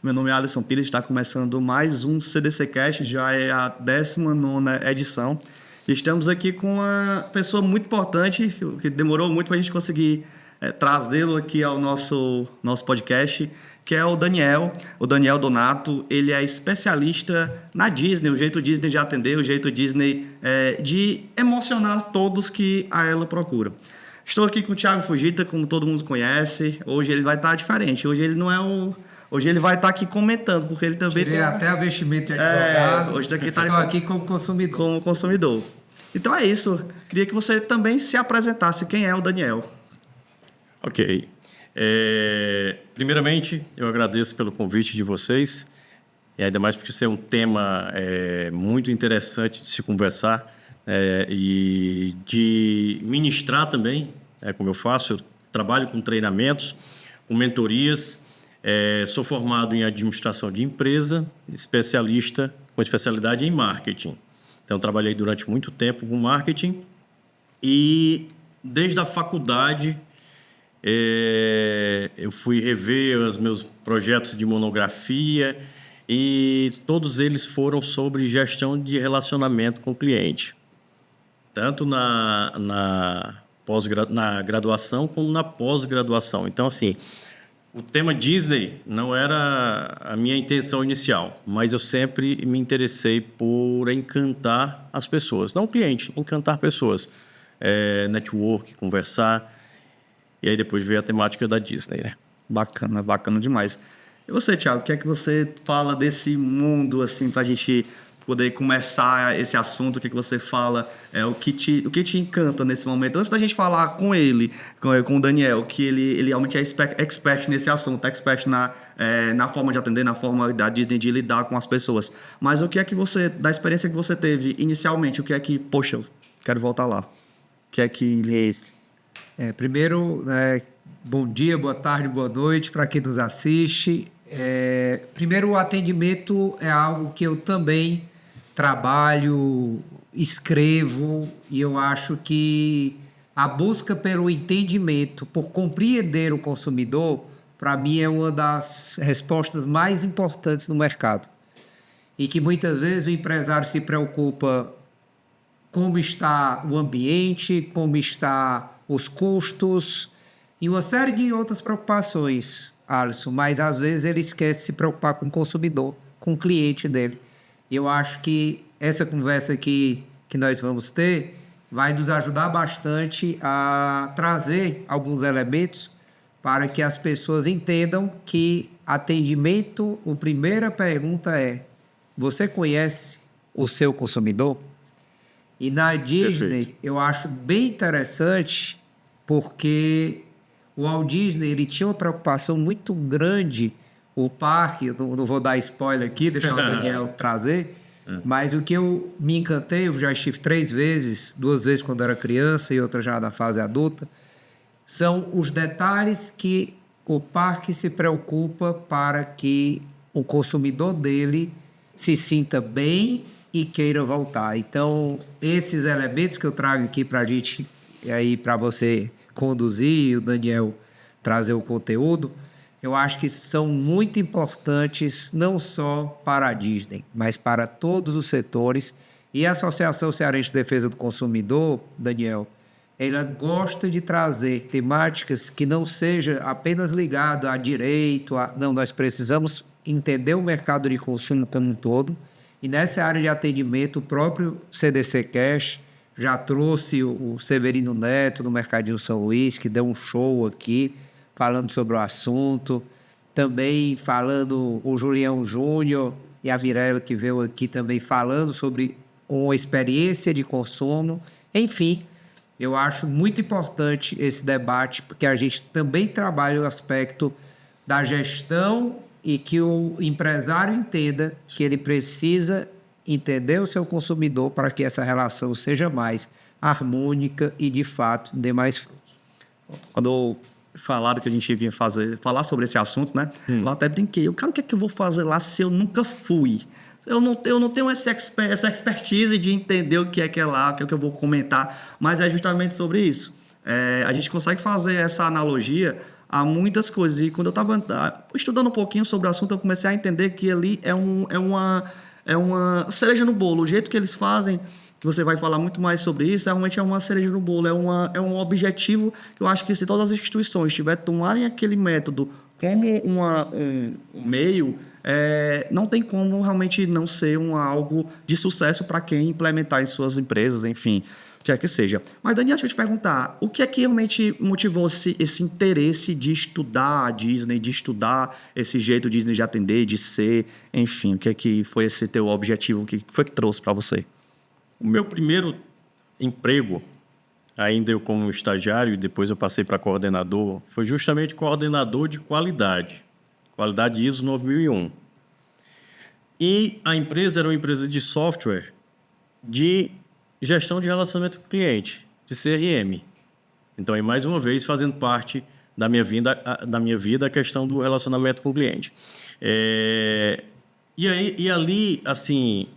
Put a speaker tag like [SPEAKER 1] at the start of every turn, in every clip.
[SPEAKER 1] Meu nome é Alisson Pires, está começando mais um CDC Cast, já é a 19ª edição. Estamos aqui com uma pessoa muito importante, que demorou muito para a gente conseguir trazê-lo aqui ao nosso podcast, que é o Daniel Donato. Ele é especialista na Disney, o jeito Disney de atender, o jeito Disney de emocionar todos que a ela procura. Estou aqui com o Thiago Fujita, como todo mundo conhece. Hoje ele vai estar diferente. Hoje ele não é o... Hoje ele vai estar aqui comentando, porque ele também
[SPEAKER 2] Tirei até a vestimenta de advogado.
[SPEAKER 1] Hoje daqui
[SPEAKER 2] Estou aqui como consumidor.
[SPEAKER 1] Como consumidor. Então é isso. Queria que você também se apresentasse. Quem é o Daniel?
[SPEAKER 3] Ok. Primeiramente, eu agradeço pelo convite de vocês. E ainda mais porque isso é um tema muito interessante de se conversar e de ministrar também, como eu faço. Eu trabalho com treinamentos, com mentorias. Sou formado em administração de empresa, especialista com especialidade em marketing. Então, trabalhei durante muito tempo com marketing e desde a faculdade eu fui rever os meus projetos de monografia e todos eles foram sobre gestão de relacionamento com o cliente, tanto na graduação como na pós-graduação. Então, assim, o tema Disney não era a minha intenção inicial, mas eu sempre me interessei por encantar as pessoas. Não o cliente, encantar pessoas. Network, conversar. E aí depois veio a temática da Disney, né?
[SPEAKER 1] Bacana, bacana demais. E você, Thiago, o que é que você fala desse mundo, assim, para a gente poder começar esse assunto? O que é que você fala? O que te encanta nesse momento? Antes da gente falar com ele, com o Daniel, que ele realmente é expert nesse assunto, expert na forma de atender, na forma da Disney de lidar com as pessoas. Mas o que é que você, da experiência que você teve inicialmente, o que é que, poxa, quero voltar lá? O que é que ele é esse?
[SPEAKER 2] Primeiro, bom dia, boa tarde, boa noite para quem nos assiste. Primeiro, o atendimento é algo que eu também trabalho, escrevo, e eu acho que a busca pelo entendimento, por compreender o consumidor, para mim é uma das respostas mais importantes no mercado. E que muitas vezes o empresário se preocupa como está o ambiente, como está os custos e uma série de outras preocupações, Alisson, mas às vezes ele esquece de se preocupar com o consumidor, com o cliente dele. E eu acho que essa conversa aqui que nós vamos ter vai nos ajudar bastante a trazer alguns elementos para que as pessoas entendam que atendimento, a primeira pergunta é: você conhece o seu consumidor? E na Disney, perfeito, eu acho bem interessante porque o Walt Disney ele tinha uma preocupação muito grande. O parque, eu não vou dar spoiler aqui, deixar o Daniel trazer, mas o que eu me encantei, eu já estive 3 vezes, 2 vezes quando era criança e outra já na fase adulta, são os detalhes que o parque se preocupa para que o consumidor dele se sinta bem e queira voltar. Então, esses elementos que eu trago aqui para a gente, e aí para você conduzir e o Daniel trazer o conteúdo, eu acho que são muito importantes não só para a Disney, mas para todos os setores. E a Associação Cearense de Defesa do Consumidor, Daniel, ela gosta de trazer temáticas que não seja apenas ligado a direito, não, nós precisamos entender o mercado de consumo como um todo. E nessa área de atendimento, o próprio CDC Cash já trouxe o Severino Neto do Mercadinho São Luís, que deu um show aqui, falando sobre o assunto. Também falando o Julião Júnior e a Virela, que veio aqui também falando sobre uma experiência de consumo. Enfim, eu acho muito importante esse debate, porque a gente também trabalha o aspecto da gestão e que o empresário entenda que ele precisa entender o seu consumidor para que essa relação seja mais harmônica e, de fato, dê mais frutos.
[SPEAKER 1] Quando falaram que a gente vinha falar sobre esse assunto, né? Eu até brinquei. O que é que eu vou fazer lá se eu nunca fui? Eu não tenho essa expertise de entender o que é lá, o que é que eu vou comentar, mas é justamente sobre isso. A gente consegue fazer essa analogia a muitas coisas. E quando eu estava estudando um pouquinho sobre o assunto, eu comecei a entender que ali é uma cereja no bolo. O jeito que eles fazem, que você vai falar muito mais sobre isso, realmente é uma cereja no bolo. É um objetivo que eu acho que se todas as instituições tomarem aquele método como um meio, não tem como realmente não ser algo de sucesso para quem implementar em suas empresas, enfim, o que é que seja. Mas, Daniel, deixa eu te perguntar, o que é que realmente motivou esse interesse de estudar a Disney, de estudar esse jeito Disney de atender, de ser, enfim, o que é que foi esse teu objetivo, o que foi que trouxe para você?
[SPEAKER 3] O meu primeiro emprego, ainda eu como estagiário, e depois eu passei para coordenador, foi justamente coordenador de qualidade ISO 9001. E a empresa era uma empresa de software de gestão de relacionamento com o cliente, de CRM. Então, aí, mais uma vez, fazendo parte da minha vida a questão do relacionamento com o cliente. E ali, assim,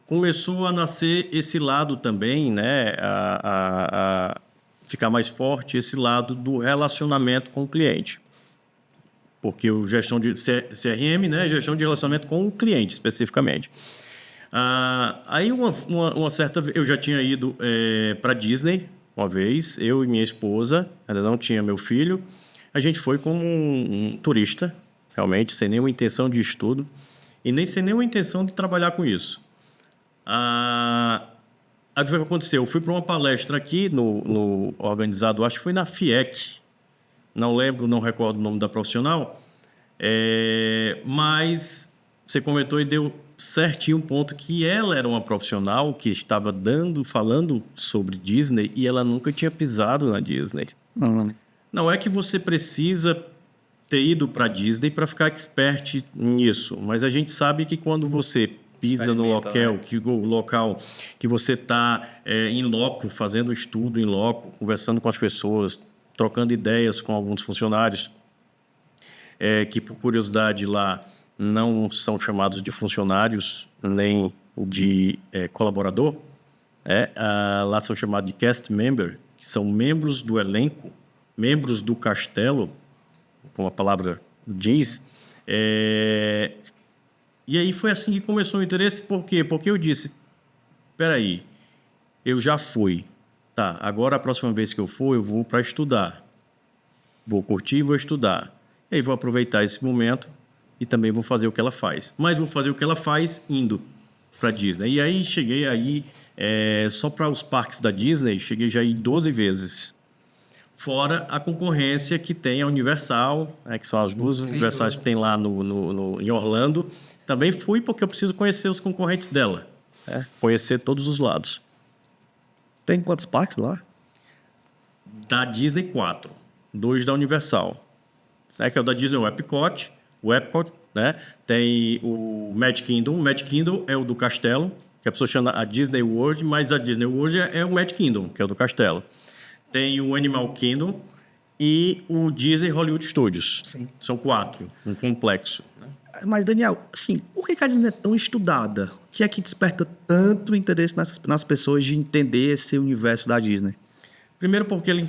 [SPEAKER 3] começou a nascer esse lado também, né, a ficar mais forte esse lado do relacionamento com o cliente. Porque o gestão de CRM, né, gestão de relacionamento com o cliente, especificamente. Aí, uma certa vez, eu já tinha ido para Disney uma vez, eu e minha esposa, ainda não tinha meu filho. A gente foi como um turista, realmente, sem nenhuma intenção de estudo e nem sem nenhuma intenção de trabalhar com isso. O que aconteceu? Eu fui para uma palestra aqui, no organizado, acho que foi na FIEC, não lembro, não recordo o nome da profissional, mas você comentou e deu certinho um ponto que ela era uma profissional que estava falando sobre Disney e ela nunca tinha pisado na Disney. Não é que você precisa ter ido para a Disney para ficar expert nisso, mas a gente sabe que quando você pisa no local que você está em loco, fazendo estudo em loco, conversando com as pessoas, trocando ideias com alguns funcionários, que por curiosidade lá não são chamados de funcionários nem de colaborador, lá são chamados de cast member, que são membros do elenco, membros do castelo, como a palavra diz. E aí foi assim que começou o interesse. Por quê? Porque eu disse, espera aí, eu já fui, tá, agora a próxima vez que eu for, eu vou para estudar, vou curtir e vou estudar. E aí vou aproveitar esse momento e também vou fazer o que ela faz. Mas vou fazer o que ela faz indo para Disney. E aí cheguei aí, só para os parques da Disney, cheguei já aí 12 vezes. Fora a concorrência que tem a Universal, que são as duas Universais que tem lá em Orlando. Também fui porque eu preciso conhecer os concorrentes dela. Conhecer todos os lados.
[SPEAKER 1] Tem quantos parques lá?
[SPEAKER 3] Da Disney, 4. 2 da Universal. Que é o da Disney, o Epcot, né? Tem o Magic Kingdom. O Magic Kingdom é o do castelo, que a pessoa chama a Disney World, mas a Disney World é o Magic Kingdom, que é o do castelo. Tem o Animal Kingdom e o Disney Hollywood Studios.
[SPEAKER 2] Sim.
[SPEAKER 3] São 4, um complexo. Né?
[SPEAKER 1] Mas, Daniel, assim, por que a Disney é tão estudada? O que é que desperta tanto interesse nas pessoas de entender esse universo da Disney?
[SPEAKER 3] Primeiro porque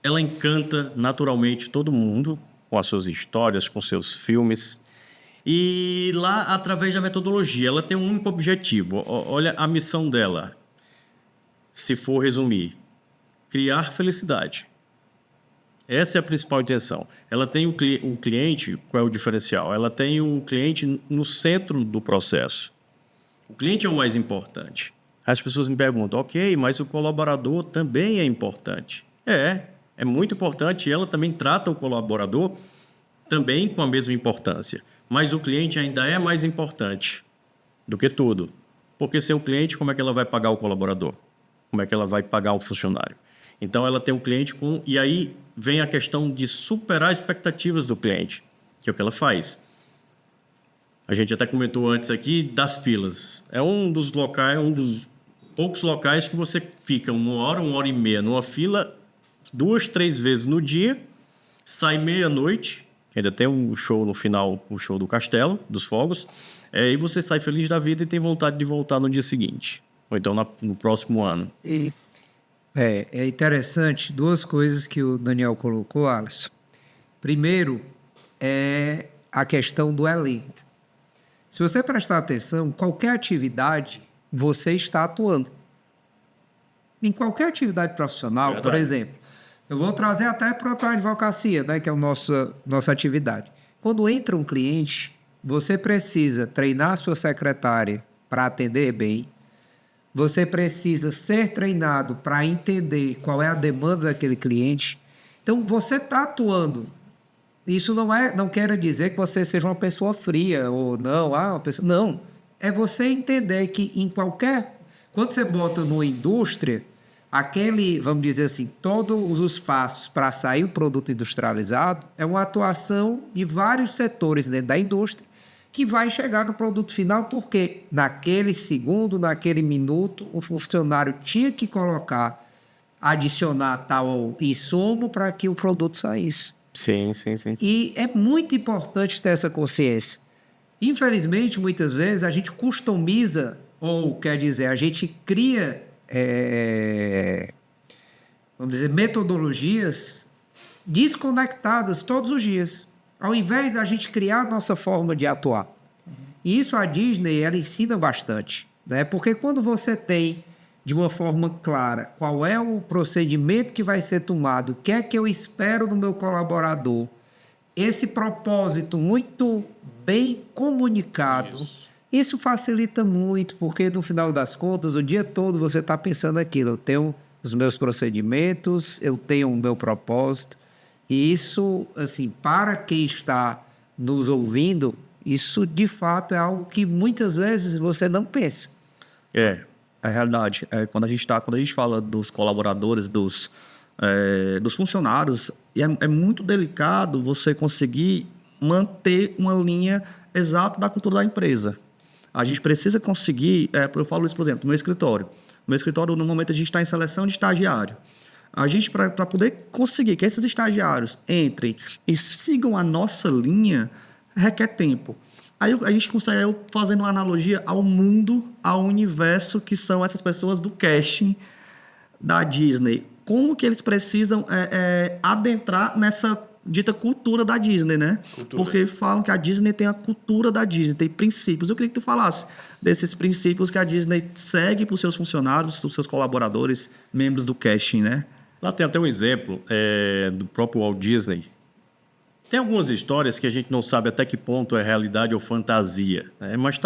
[SPEAKER 3] ela encanta naturalmente todo mundo, com as suas histórias, com seus filmes. E lá, através da metodologia, ela tem um único objetivo. Olha a missão dela, se for resumir: criar felicidade. Essa é a principal intenção. Ela tem o cliente, qual é o diferencial? Ela tem o cliente no centro do processo. O cliente é o mais importante. As pessoas me perguntam, ok, mas o colaborador também é importante. É muito importante e ela também trata o colaborador também com a mesma importância. Mas o cliente ainda é mais importante do que tudo. Porque sem o cliente, como é que ela vai pagar o colaborador? Como é que ela vai pagar o funcionário? Então, ela tem um cliente com... E aí vem a questão de superar expectativas do cliente, que é o que ela faz. A gente até comentou antes aqui das filas. É um dos poucos locais que você fica 1 hora e meia numa fila, 2, 3 vezes no dia, sai meia-noite, ainda tem um show no final, o show do Castelo, dos Fogos, e você sai feliz da vida e tem vontade de voltar no dia seguinte, ou então no próximo ano.
[SPEAKER 2] É interessante 2 coisas que o Daniel colocou, Alisson. Primeiro é a questão do elenco. Se você prestar atenção, qualquer atividade, você está atuando. Em qualquer atividade profissional,
[SPEAKER 3] Verdade.
[SPEAKER 2] por exemplo, eu vou trazer até para a advocacia, né, que é a nossa atividade. Quando entra um cliente, você precisa treinar a sua secretária para atender bem, você precisa ser treinado para entender qual é a demanda daquele cliente. Então, você está atuando. Isso não quer dizer que você seja uma pessoa fria ou não, uma pessoa... Não. É você entender que em qualquer... Quando você bota numa indústria, vamos dizer assim, todos os passos para sair o produto industrializado é uma atuação de vários setores dentro da indústria que vai chegar no produto final, porque naquele segundo, naquele minuto, o funcionário tinha que adicionar tal insumo para que o produto saísse.
[SPEAKER 3] Sim.
[SPEAKER 2] E é muito importante ter essa consciência. Infelizmente, muitas vezes, a gente customiza, ou quer dizer, a gente cria, vamos dizer, metodologias desconectadas todos os dias, ao invés da gente criar a nossa forma de atuar. E isso a Disney, ela ensina bastante, né? Porque quando você tem, de uma forma clara, qual é o procedimento que vai ser tomado, o que é que eu espero do meu colaborador, esse propósito muito bem comunicado, isso facilita muito, porque no final das contas, o dia todo você está pensando aquilo, eu tenho os meus procedimentos, eu tenho o meu propósito, e isso, assim, para quem está nos ouvindo, isso de fato é algo que muitas vezes você não pensa.
[SPEAKER 1] É realidade. Quando a gente fala dos colaboradores, dos funcionários, é muito delicado você conseguir manter uma linha exata da cultura da empresa. A gente precisa conseguir, eu falo isso, por exemplo, no meu escritório. No meu escritório, no momento, a gente está em seleção de estagiário. A gente, para poder conseguir que esses estagiários entrem e sigam a nossa linha, requer tempo. Aí a gente consegue, fazendo uma analogia ao mundo, ao universo, que são essas pessoas do casting da Disney. Como que eles precisam adentrar nessa dita cultura da Disney, né? Porque falam que a Disney tem a cultura da Disney, tem princípios. Eu queria que tu falasse desses princípios que a Disney segue para os seus funcionários, para os seus colaboradores, membros do casting, né?
[SPEAKER 3] Lá tem até um exemplo do próprio Walt Disney. Tem algumas histórias que a gente não sabe até que ponto é realidade ou fantasia, né? mas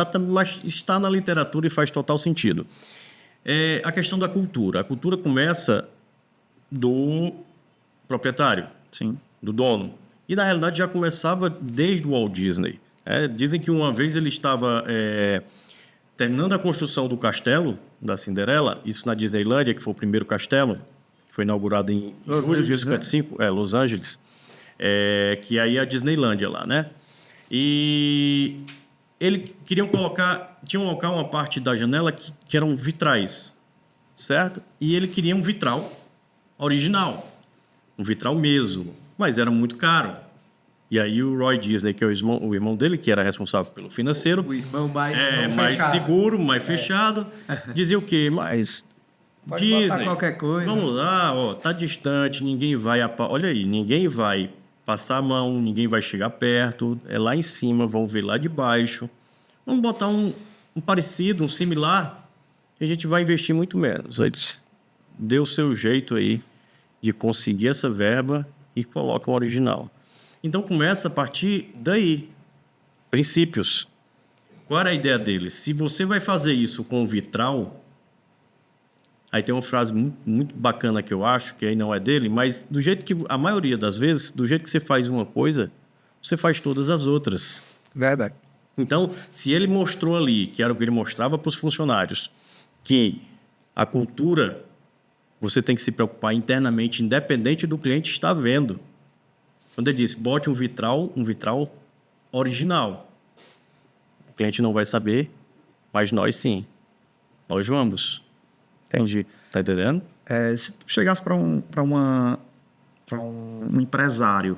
[SPEAKER 3] está na literatura e faz total sentido. A questão da cultura. A cultura começa do proprietário,
[SPEAKER 1] Sim.
[SPEAKER 3] do dono. E, na realidade, já começava desde o Walt Disney. Dizem que uma vez ele estava terminando a construção do castelo da Cinderela, isso na Disneylândia, que foi o primeiro castelo, foi inaugurado em julho de 55, Los Angeles, que aí é a Disneylândia lá, né? E eles tinham colocar uma parte da janela que eram vitrais, certo? E ele queria um vitral original, um vitral mesmo, mas era muito caro. E aí o Roy Disney, que é o irmão dele, que era responsável pelo financeiro,
[SPEAKER 2] O irmão mais
[SPEAKER 3] mais seguro, mais fechado, dizia o quê? Mas
[SPEAKER 2] Pode
[SPEAKER 3] Disney,
[SPEAKER 2] botar qualquer coisa.
[SPEAKER 3] vamos lá, tá distante, ninguém vai... Olha aí, ninguém vai passar a mão, ninguém vai chegar perto, é lá em cima, vão ver lá de baixo. Vamos botar um parecido, um similar, e a gente vai investir muito menos. Aí deu o seu jeito aí de conseguir essa verba e coloca o original. Então começa a partir daí, princípios. Qual era a ideia dele? Se você vai fazer isso com vitral... Aí tem uma frase muito, muito bacana que eu acho, que aí não é dele, mas do jeito que, a maioria das vezes, do jeito que você faz uma coisa, você faz todas as outras.
[SPEAKER 2] Verdade.
[SPEAKER 3] Então, se ele mostrou ali, que era o que ele mostrava para os funcionários, que a cultura, você tem que se preocupar internamente, independente do cliente estar vendo. Quando ele disse, bote um vitral original. O cliente não vai saber, mas nós sim. Nós vamos.
[SPEAKER 1] Entendi.
[SPEAKER 3] Tá entendendo?
[SPEAKER 1] Se tu chegasse para um empresário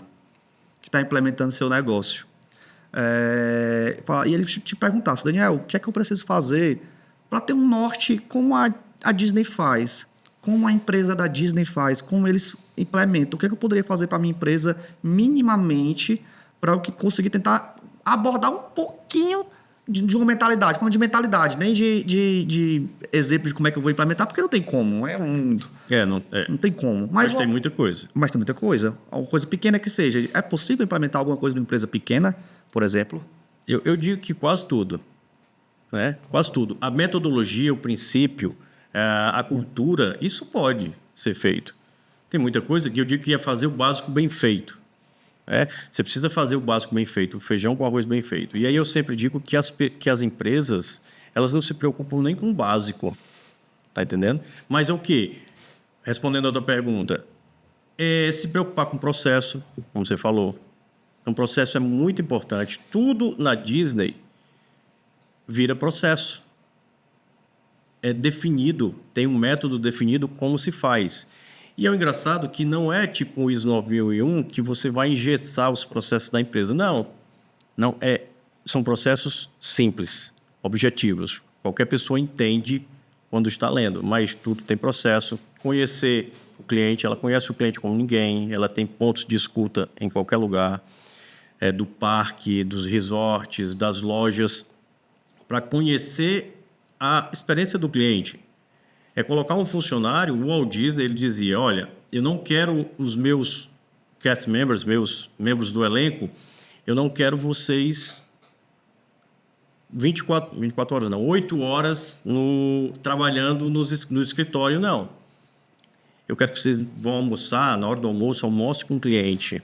[SPEAKER 1] que está implementando seu negócio, e ele te perguntasse, Daniel, o que é que eu preciso fazer para ter um norte como a Disney faz, como a empresa da Disney faz, como eles implemento? O que é que eu poderia fazer para a minha empresa minimamente para eu conseguir tentar abordar um pouquinho de uma mentalidade, falando de mentalidade, nem de exemplo de como é que eu vou implementar, porque não tem como, é um mundo. Não tem como.
[SPEAKER 3] Mas tem muita coisa.
[SPEAKER 1] Mas tem muita coisa. Uma coisa pequena que seja. É possível implementar alguma coisa numa empresa pequena, por exemplo?
[SPEAKER 3] Eu digo que quase tudo. Né? Quase tudo. A metodologia, o princípio, a cultura, isso pode ser feito. Tem muita coisa que eu digo que é fazer o básico bem feito. Você precisa fazer o básico bem feito, o feijão com arroz bem feito. E aí eu sempre digo que as empresas, elas não se preocupam nem com o básico. Tá entendendo? Mas é o quê? Respondendo a tua pergunta, se preocupar com o processo, como você falou. Então, o processo é muito importante. Tudo na Disney vira processo. É definido, tem um método definido como se faz. E é o engraçado que não é tipo o ISO 9001 que você vai engessar os processos da empresa. Não. São processos simples, objetivos. Qualquer pessoa entende quando está lendo, mas tudo tem processo. Conhecer o cliente, ela conhece o cliente como ninguém, ela tem pontos de escuta em qualquer lugar, do parque, dos resorts, das lojas, para conhecer a experiência do cliente. É colocar um funcionário, o Walt Disney, ele dizia, olha, eu não quero os meus cast members, meus membros do elenco, eu não quero vocês 24 horas, não, 8 horas trabalhando no escritório, não. Eu quero que vocês vão almoçar, na hora do almoço, almoce com o cliente.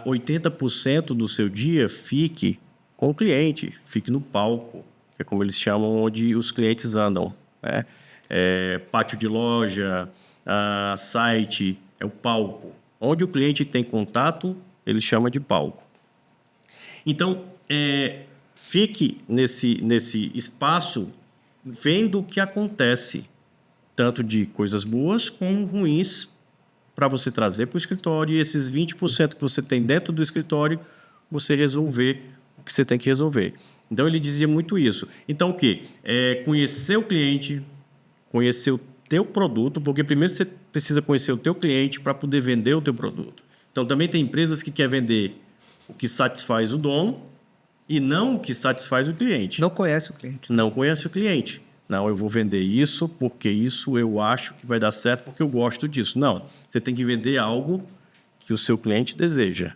[SPEAKER 3] 80% do seu dia fique com o cliente, fique no palco, que é como eles chamam, onde os clientes andam. Pátio de loja, site, é o palco. Onde o cliente tem contato, ele chama de palco. Então, fique nesse espaço vendo o que acontece, tanto de coisas boas como ruins, para você trazer para o escritório e esses 20% que você tem dentro do escritório, você resolver o que você tem que resolver. Então, ele dizia muito isso. Então, o quê? Conhecer o cliente, conhecer o teu produto, porque primeiro você precisa conhecer o teu cliente para poder vender o teu produto. Então, também tem empresas que querem vender o que satisfaz o dono e não o que satisfaz o cliente.
[SPEAKER 2] Não conhece o cliente.
[SPEAKER 3] Não conhece o cliente. Não, eu vou vender isso porque isso eu acho que vai dar certo porque eu gosto disso. Não, você tem que vender algo que o seu cliente deseja.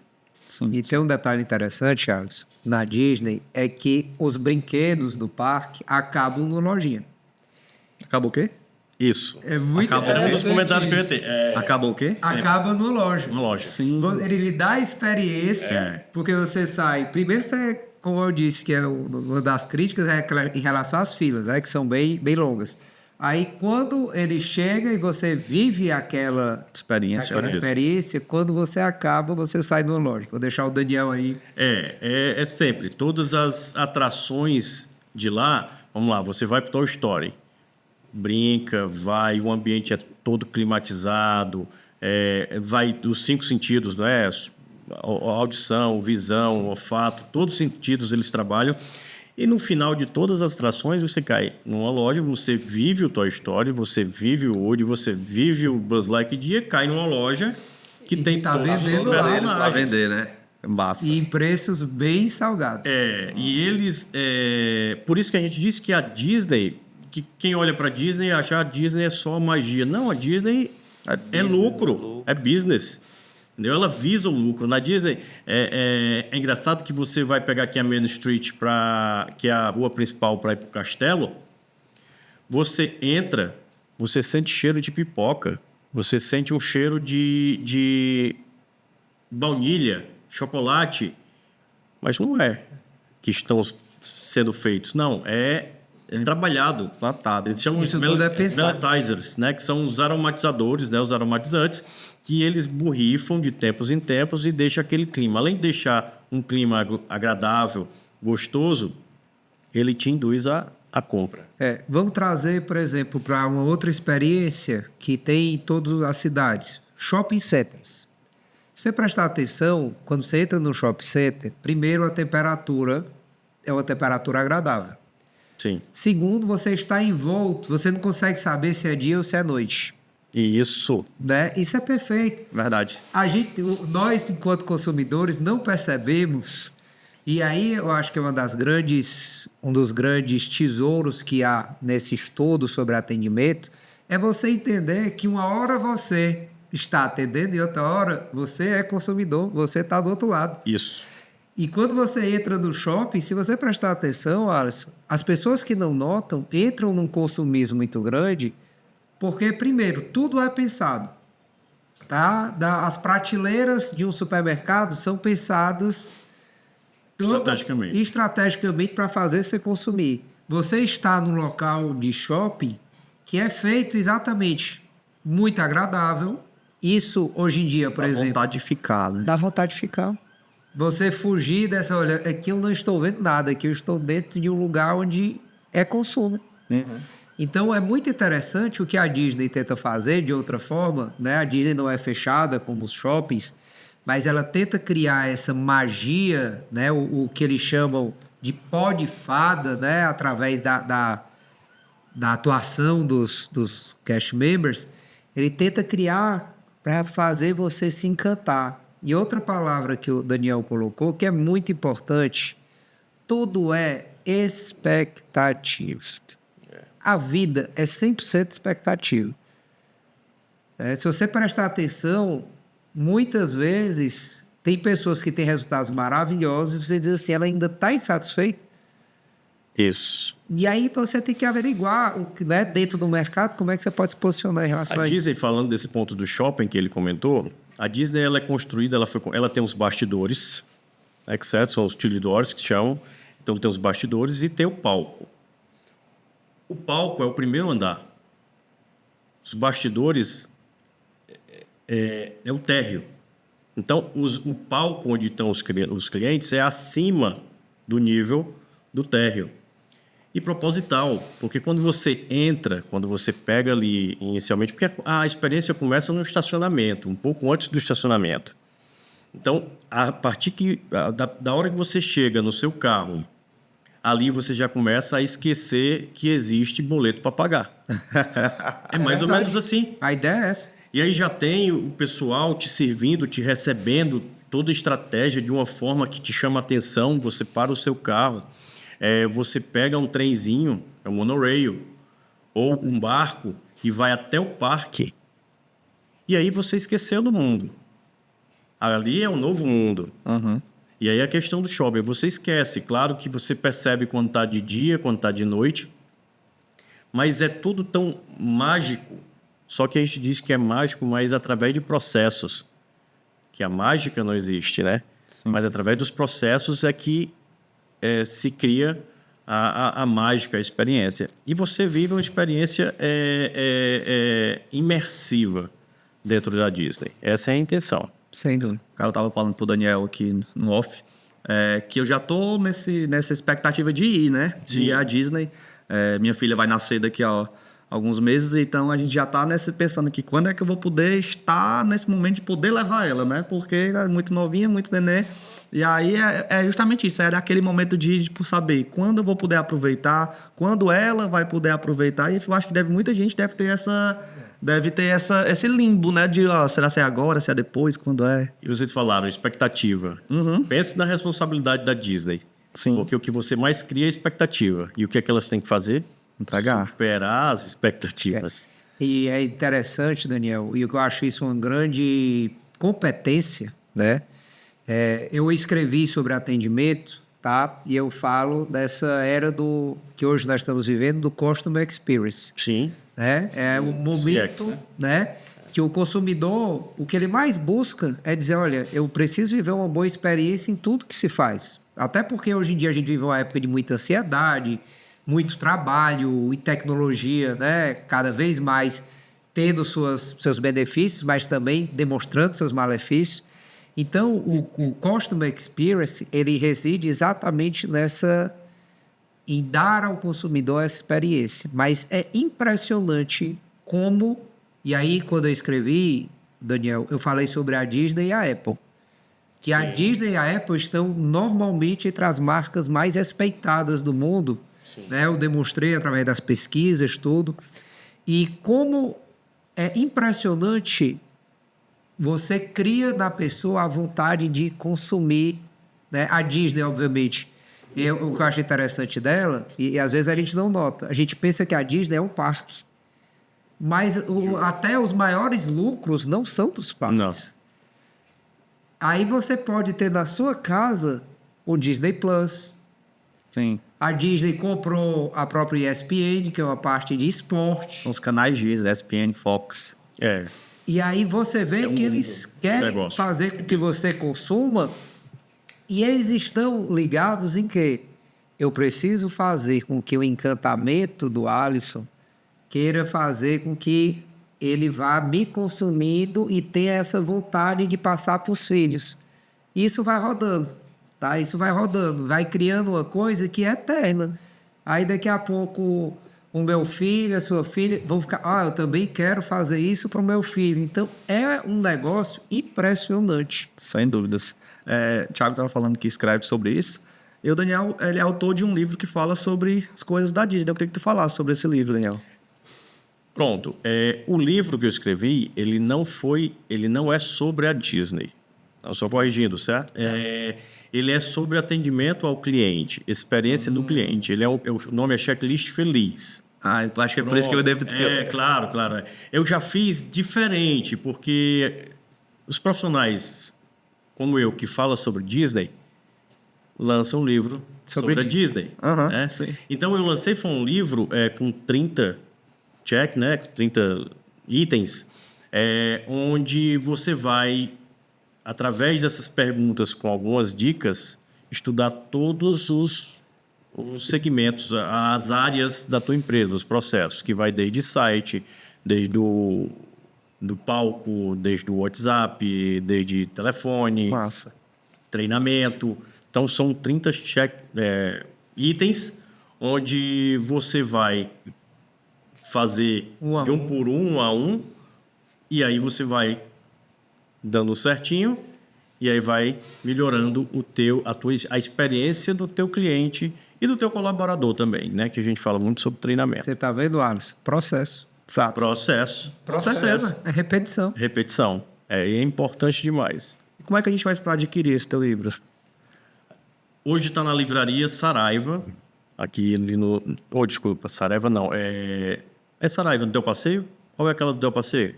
[SPEAKER 2] Sim. E tem um detalhe interessante, Charles, na Disney, é que os brinquedos do parque acabam na lojinha.
[SPEAKER 1] Acabou o quê?
[SPEAKER 3] Isso.
[SPEAKER 2] É muito
[SPEAKER 3] Era um dos comentários que eu ia ter.
[SPEAKER 1] Acabou o quê?
[SPEAKER 2] Acaba numa loja.
[SPEAKER 3] Uma loja.
[SPEAKER 1] Sim.
[SPEAKER 2] Ele lhe dá a experiência, porque você sai... Primeiro, você, como eu disse, que é uma das críticas em relação às filas, que são bem, bem longas. Aí, quando ele chega e você vive aquela experiência, quando você acaba, você sai de uma loja. Vou deixar o Daniel aí.
[SPEAKER 3] É sempre. Todas as atrações de lá, vamos lá, você vai para o Toy Story, brinca, vai, o ambiente é todo climatizado, vai dos 5 sentidos, né? Audição, visão, olfato, todos os sentidos eles trabalham. E no final de todas as atrações, você cai numa loja, você vive o Toy Story, você vive o Woody, você vive o Buzz Lightyear, cai numa loja que tem
[SPEAKER 2] tá
[SPEAKER 3] todos os
[SPEAKER 2] vendendo
[SPEAKER 3] personagens.
[SPEAKER 1] Para vender, né? Massa.
[SPEAKER 2] E em preços bem salgados.
[SPEAKER 3] E eles... por isso que a gente disse que a Disney... Que quem olha para a Disney acha que a Disney é só magia. Não, a Disney é lucro, é business. Entendeu? Ela visa o lucro. Na Disney, é engraçado que você vai pegar aqui a Main Street, que é a rua principal para ir para o castelo, você entra, você sente cheiro de pipoca, você sente um cheiro de baunilha, chocolate, mas não é que estão sendo feitos. Não, é trabalhado.
[SPEAKER 1] Platado.
[SPEAKER 3] Eles chamam smelletizers, né? Que são os aromatizadores, né? Os aromatizantes, que eles borrifam de tempos em tempos e deixam aquele clima. Além de deixar um clima agradável, gostoso, ele te induz a compra.
[SPEAKER 2] Vamos trazer, por exemplo, para uma outra experiência que tem em todas as cidades. Shopping centers. Se você prestar atenção, quando você entra no shopping center, primeiro a temperatura é uma temperatura agradável.
[SPEAKER 3] Sim.
[SPEAKER 2] Segundo, você está envolto, você não consegue saber se é dia ou se é noite.
[SPEAKER 3] Isso.
[SPEAKER 2] né? Isso é perfeito.
[SPEAKER 1] Verdade.
[SPEAKER 2] Nós, enquanto consumidores, não percebemos, e aí eu acho que é um dos grandes tesouros que há nesse estudo sobre atendimento, é você entender que uma hora você está atendendo e outra hora você é consumidor, você está do outro lado.
[SPEAKER 3] Isso.
[SPEAKER 2] E quando você entra no shopping, se você prestar atenção, Alisson, as pessoas que não notam entram num consumismo muito grande, porque, primeiro, tudo é pensado. Tá? As prateleiras de um supermercado são pensadas estrategicamente para fazer você consumir. Você está num local de shopping que é feito exatamente muito agradável. Isso, hoje em dia, por exemplo...
[SPEAKER 1] Dá vontade de ficar, né?
[SPEAKER 2] Dá vontade de ficar. Você fugir dessa... Olha, aqui eu não estou vendo nada. Aqui eu estou dentro de um lugar onde é consumo.
[SPEAKER 1] Uhum.
[SPEAKER 2] Então, é muito interessante o que a Disney tenta fazer de outra forma, né? A Disney não é fechada como os shoppings, mas ela tenta criar essa magia, né? O que eles chamam de pó de fada, né? Através da atuação dos cast members, ele tenta criar para fazer você se encantar. E outra palavra que o Daniel colocou, que é muito importante, tudo é expectativa. A vida é 100% expectativa. Se você prestar atenção, muitas vezes tem pessoas que têm resultados maravilhosos e você diz assim, ela ainda está insatisfeita.
[SPEAKER 3] Isso.
[SPEAKER 2] E aí você tem que averiguar, né, dentro do mercado, como é que você pode se posicionar em relação a isso.
[SPEAKER 3] A Disney, falando desse ponto do shopping que ele comentou, a Disney ela é construída, ela tem os bastidores, certo? São os tilidores que chamam. Então tem os bastidores e tem o palco. O palco é o primeiro andar. Os bastidores é o térreo. Então, o palco onde estão os clientes é acima do nível do térreo. E proposital, porque quando você entra, quando você pega ali inicialmente... Porque a experiência começa no estacionamento, um pouco antes do estacionamento. Então, a partir da hora que você chega no seu carro... ali você já começa a esquecer que existe boleto para pagar. É mais ou menos assim.
[SPEAKER 2] A ideia é essa.
[SPEAKER 3] E aí já tem o pessoal te servindo, te recebendo, toda a estratégia de uma forma que te chama a atenção. Você para o seu carro, você pega um trenzinho, um monorail, ou um barco e vai até o parque. E aí você esqueceu do mundo. Ali é um novo mundo.
[SPEAKER 1] Uhum.
[SPEAKER 3] E aí a questão do shopping, você esquece. Claro que você percebe quando está de dia, quando está de noite, mas é tudo tão mágico. Só que a gente diz que é mágico, mas através de processos. Que a mágica não existe, né? Sim. Mas através dos processos é que se cria a mágica, a experiência. E você vive uma experiência imersiva dentro da Disney. Essa é a intenção.
[SPEAKER 2] Sem dúvida.
[SPEAKER 1] Cara, eu tava falando pro Daniel aqui no off, que eu já tô nessa expectativa de ir, né? De ir à Disney. Minha filha vai nascer daqui a alguns meses, então a gente já tá pensando aqui, quando é que eu vou poder estar nesse momento de poder levar ela, né? Porque ela é muito novinha, muito nenê. E aí é justamente isso, era aquele momento de saber quando eu vou poder aproveitar, quando ela vai poder aproveitar. E eu acho que muita gente deve ter esse limbo, né? De será se é agora, se é depois, quando é.
[SPEAKER 3] E vocês falaram, expectativa.
[SPEAKER 1] Uhum.
[SPEAKER 3] Pense na responsabilidade da Disney.
[SPEAKER 1] Sim.
[SPEAKER 3] Porque o que você mais cria é expectativa. E o que é que elas têm que fazer?
[SPEAKER 1] Entregar.
[SPEAKER 3] Superar as expectativas.
[SPEAKER 2] E é interessante, Daniel, e eu acho isso uma grande competência, né? Eu escrevi sobre atendimento, tá? E eu falo dessa era que hoje nós estamos vivendo, do Customer Experience.
[SPEAKER 3] Sim.
[SPEAKER 2] Né? É o momento, né? Que o consumidor, o que ele mais busca é dizer, olha, eu preciso viver uma boa experiência em tudo que se faz. Até porque hoje em dia a gente vive uma época de muita ansiedade, muito trabalho e tecnologia, né? Cada vez mais tendo seus benefícios, mas também demonstrando seus malefícios. Então, o Customer Experience, ele reside exatamente em dar ao consumidor essa experiência. Mas é impressionante como... E aí, quando eu escrevi, Daniel, eu falei sobre a Disney e a Apple. Que a Disney e a Apple estão normalmente entre as marcas mais respeitadas do mundo. Né? Eu demonstrei através das pesquisas, tudo. E como é impressionante. Você cria na pessoa a vontade de consumir, né? A Disney, obviamente, o que eu acho interessante dela, e às vezes a gente não nota, a gente pensa que a Disney é um parque, mas até os maiores lucros não são dos parques.
[SPEAKER 3] Não.
[SPEAKER 2] Aí você pode ter na sua casa o Disney Plus.
[SPEAKER 1] Sim.
[SPEAKER 2] A Disney comprou a própria ESPN, que é uma parte de esporte.
[SPEAKER 1] Os canais Disney, ESPN, Fox.
[SPEAKER 3] É.
[SPEAKER 2] E aí você vê que eles querem
[SPEAKER 3] negócio.
[SPEAKER 2] fazer com que você consuma, e eles estão ligados em que eu preciso fazer com que o encantamento do Alisson queira fazer com que ele vá me consumindo e tenha essa vontade de passar para os filhos. Isso vai rodando, tá? Isso vai rodando, vai criando uma coisa que é eterna. Aí daqui a pouco o meu filho, a sua filha vão ficar, eu também quero fazer isso para o meu filho. Então é um negócio impressionante.
[SPEAKER 1] Sem dúvidas. Thiago estava falando que escreve sobre isso. E o Daniel, ele é autor de um livro que fala sobre as coisas da Disney. Eu queria que tu falasse sobre esse livro, Daniel.
[SPEAKER 3] Pronto. O livro que eu escrevi, ele não é sobre a Disney. Não, só corrigindo, certo? Ele é sobre atendimento ao cliente, experiência do cliente. O nome é Checklist Feliz.
[SPEAKER 1] Eu acho que é por isso que eu devo...
[SPEAKER 3] Claro. Eu já fiz diferente, porque os profissionais como eu, que fala sobre Disney, lançam um livro sobre a Disney.
[SPEAKER 1] Uhum, sim.
[SPEAKER 3] Então, eu lancei foi um livro com 30 né? 30 itens, onde você vai, através dessas perguntas com algumas dicas, estudar todos os segmentos, as áreas da tua empresa, os processos, que vai desde site, desde do palco, desde o WhatsApp, desde telefone,
[SPEAKER 1] Massa.
[SPEAKER 3] treinamento. Então, são 30 itens onde você vai fazer de um por um, e aí você vai dando certinho, e aí vai melhorando a experiência do teu cliente e do teu colaborador também, né? Que a gente fala muito sobre treinamento.
[SPEAKER 2] Você está vendo, Alisson? Processo.
[SPEAKER 1] Exato.
[SPEAKER 3] Processo.
[SPEAKER 2] É repetição.
[SPEAKER 3] Repetição. É importante demais.
[SPEAKER 1] E como é que a gente faz para adquirir esse teu livro?
[SPEAKER 3] Hoje está na livraria Saraiva, aqui no... desculpa, Saraiva não. É Saraiva no Del Passeio? Qual é aquela do Del Passeio?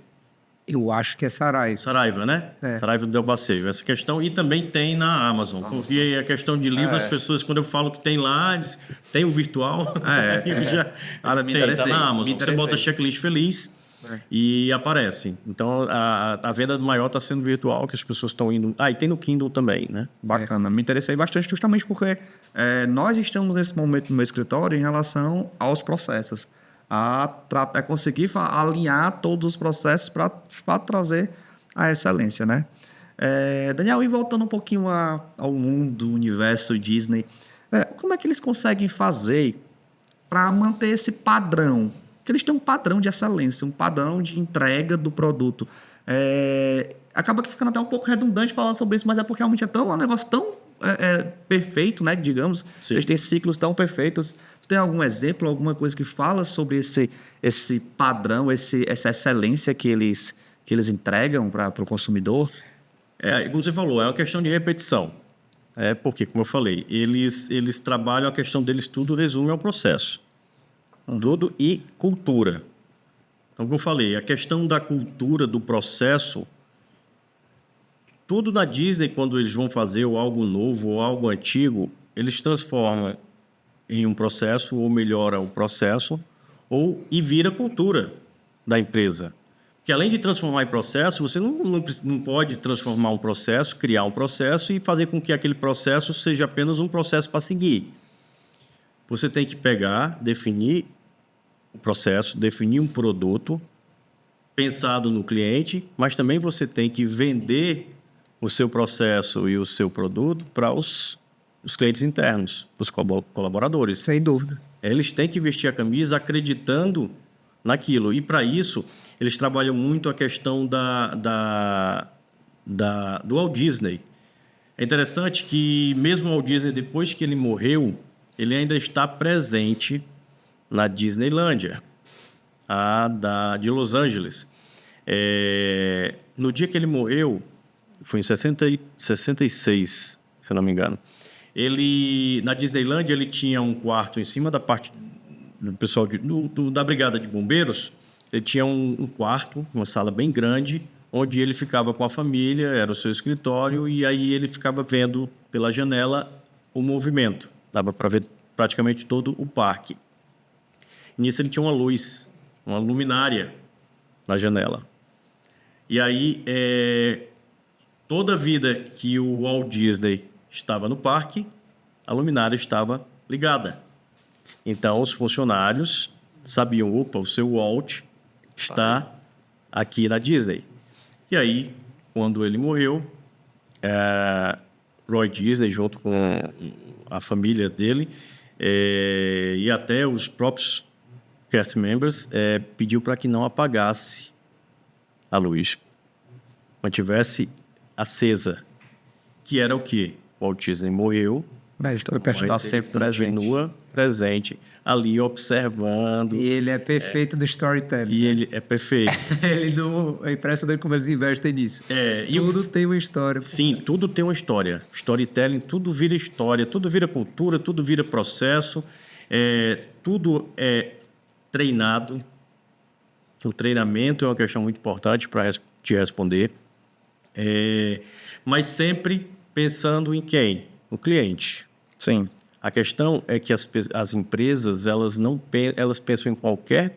[SPEAKER 2] Eu acho que é Saraiva.
[SPEAKER 3] Saraiva, né?
[SPEAKER 2] É.
[SPEAKER 3] Saraiva do Del Passeio. Essa questão. E também tem na Amazon. Porque a questão de livro, as pessoas, quando eu falo que tem lá, eles, tem o virtual. Tá na Amazon. Você bota Checklist Feliz e aparece. Então, a venda maior está sendo virtual, que as pessoas estão indo... e tem no Kindle também, né?
[SPEAKER 1] Bacana. Me interessei bastante justamente porque nós estamos nesse momento no meu escritório em relação aos processos. A conseguir alinhar todos os processos para trazer a excelência, né? Daniel, e voltando um pouquinho ao mundo, universo Disney, como é que eles conseguem fazer para manter esse padrão? Porque eles têm um padrão de excelência, um padrão de entrega do produto. Acaba que ficando até um pouco redundante falando sobre isso, mas é porque realmente é um negócio tão perfeito, né? Digamos,
[SPEAKER 3] Sim.
[SPEAKER 1] Eles têm ciclos tão perfeitos. Tem algum exemplo, alguma coisa que fala sobre esse padrão, essa excelência que eles entregam para o consumidor?
[SPEAKER 3] Como você falou, é uma questão de repetição. Porque, como eu falei, eles trabalham, a questão deles tudo resume ao processo. Tudo e cultura. Então, como eu falei, a questão da cultura, do processo, tudo na Disney, quando eles vão fazer algo novo ou algo antigo, eles transformam em um processo, ou melhora o processo, e vira cultura da empresa. Porque além de transformar em processo, você não pode transformar um processo, criar um processo e fazer com que aquele processo seja apenas um processo para seguir. Você tem que pegar, definir o processo, definir um produto pensado no cliente, mas também você tem que vender o seu processo e o seu produto para os clientes internos, os colaboradores.
[SPEAKER 2] Sem dúvida.
[SPEAKER 3] Eles têm que vestir a camisa acreditando naquilo. E, para isso, eles trabalham muito a questão do Walt Disney. É interessante que, mesmo o Walt Disney, depois que ele morreu, ele ainda está presente na Disneylândia, de Los Angeles. No dia que ele morreu, foi em 66, se eu não me engano, na Disneyland, ele tinha um quarto em cima da parte do pessoal da Brigada de Bombeiros. Ele tinha um quarto, uma sala bem grande, onde ele ficava com a família, era o seu escritório, e aí ele ficava vendo pela janela o movimento. Dava para ver praticamente todo o parque. Nisso ele tinha uma luz, uma luminária na janela. E aí, toda a vida que o Walt Disney estava no parque, a luminária estava ligada. Então, os funcionários sabiam, opa, o seu Walt está aqui na Disney. E aí, quando ele morreu, Roy Disney, junto com a família dele, e até os próprios cast members, pediu para que não apagasse a luz, mantivesse acesa, que era o quê? Walt Disney morreu,
[SPEAKER 2] Mas
[SPEAKER 1] Está sempre presente.
[SPEAKER 3] continua presente, ali observando.
[SPEAKER 2] E ele é perfeito no storytelling.
[SPEAKER 3] E ele é perfeito.
[SPEAKER 2] Ele não... É impressionante como eles investem nisso. Tudo tem uma história.
[SPEAKER 3] Sim, tudo tem uma história. Storytelling, tudo vira história, tudo vira cultura, tudo vira processo, tudo é treinado. O treinamento é uma questão muito importante para te responder. Mas sempre pensando em quem? No cliente.
[SPEAKER 1] Sim.
[SPEAKER 3] A questão é que as empresas, elas pensam em qualquer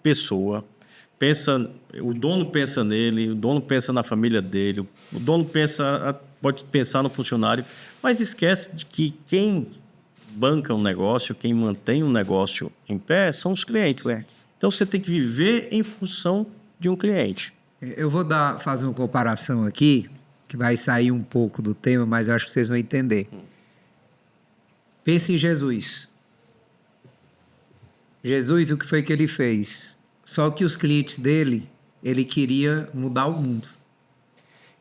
[SPEAKER 3] pessoa. O dono pensa nele, o dono pensa na família dele, o dono pode pensar no funcionário, mas esquece de que quem banca um negócio, quem mantém um negócio em pé, são os clientes. Então, você tem que viver em função de um cliente.
[SPEAKER 2] Eu vou fazer uma comparação aqui, que vai sair um pouco do tema, mas eu acho que vocês vão entender. Pense em Jesus. Jesus, o que foi que ele fez? Só que os clientes dele, ele queria mudar o mundo.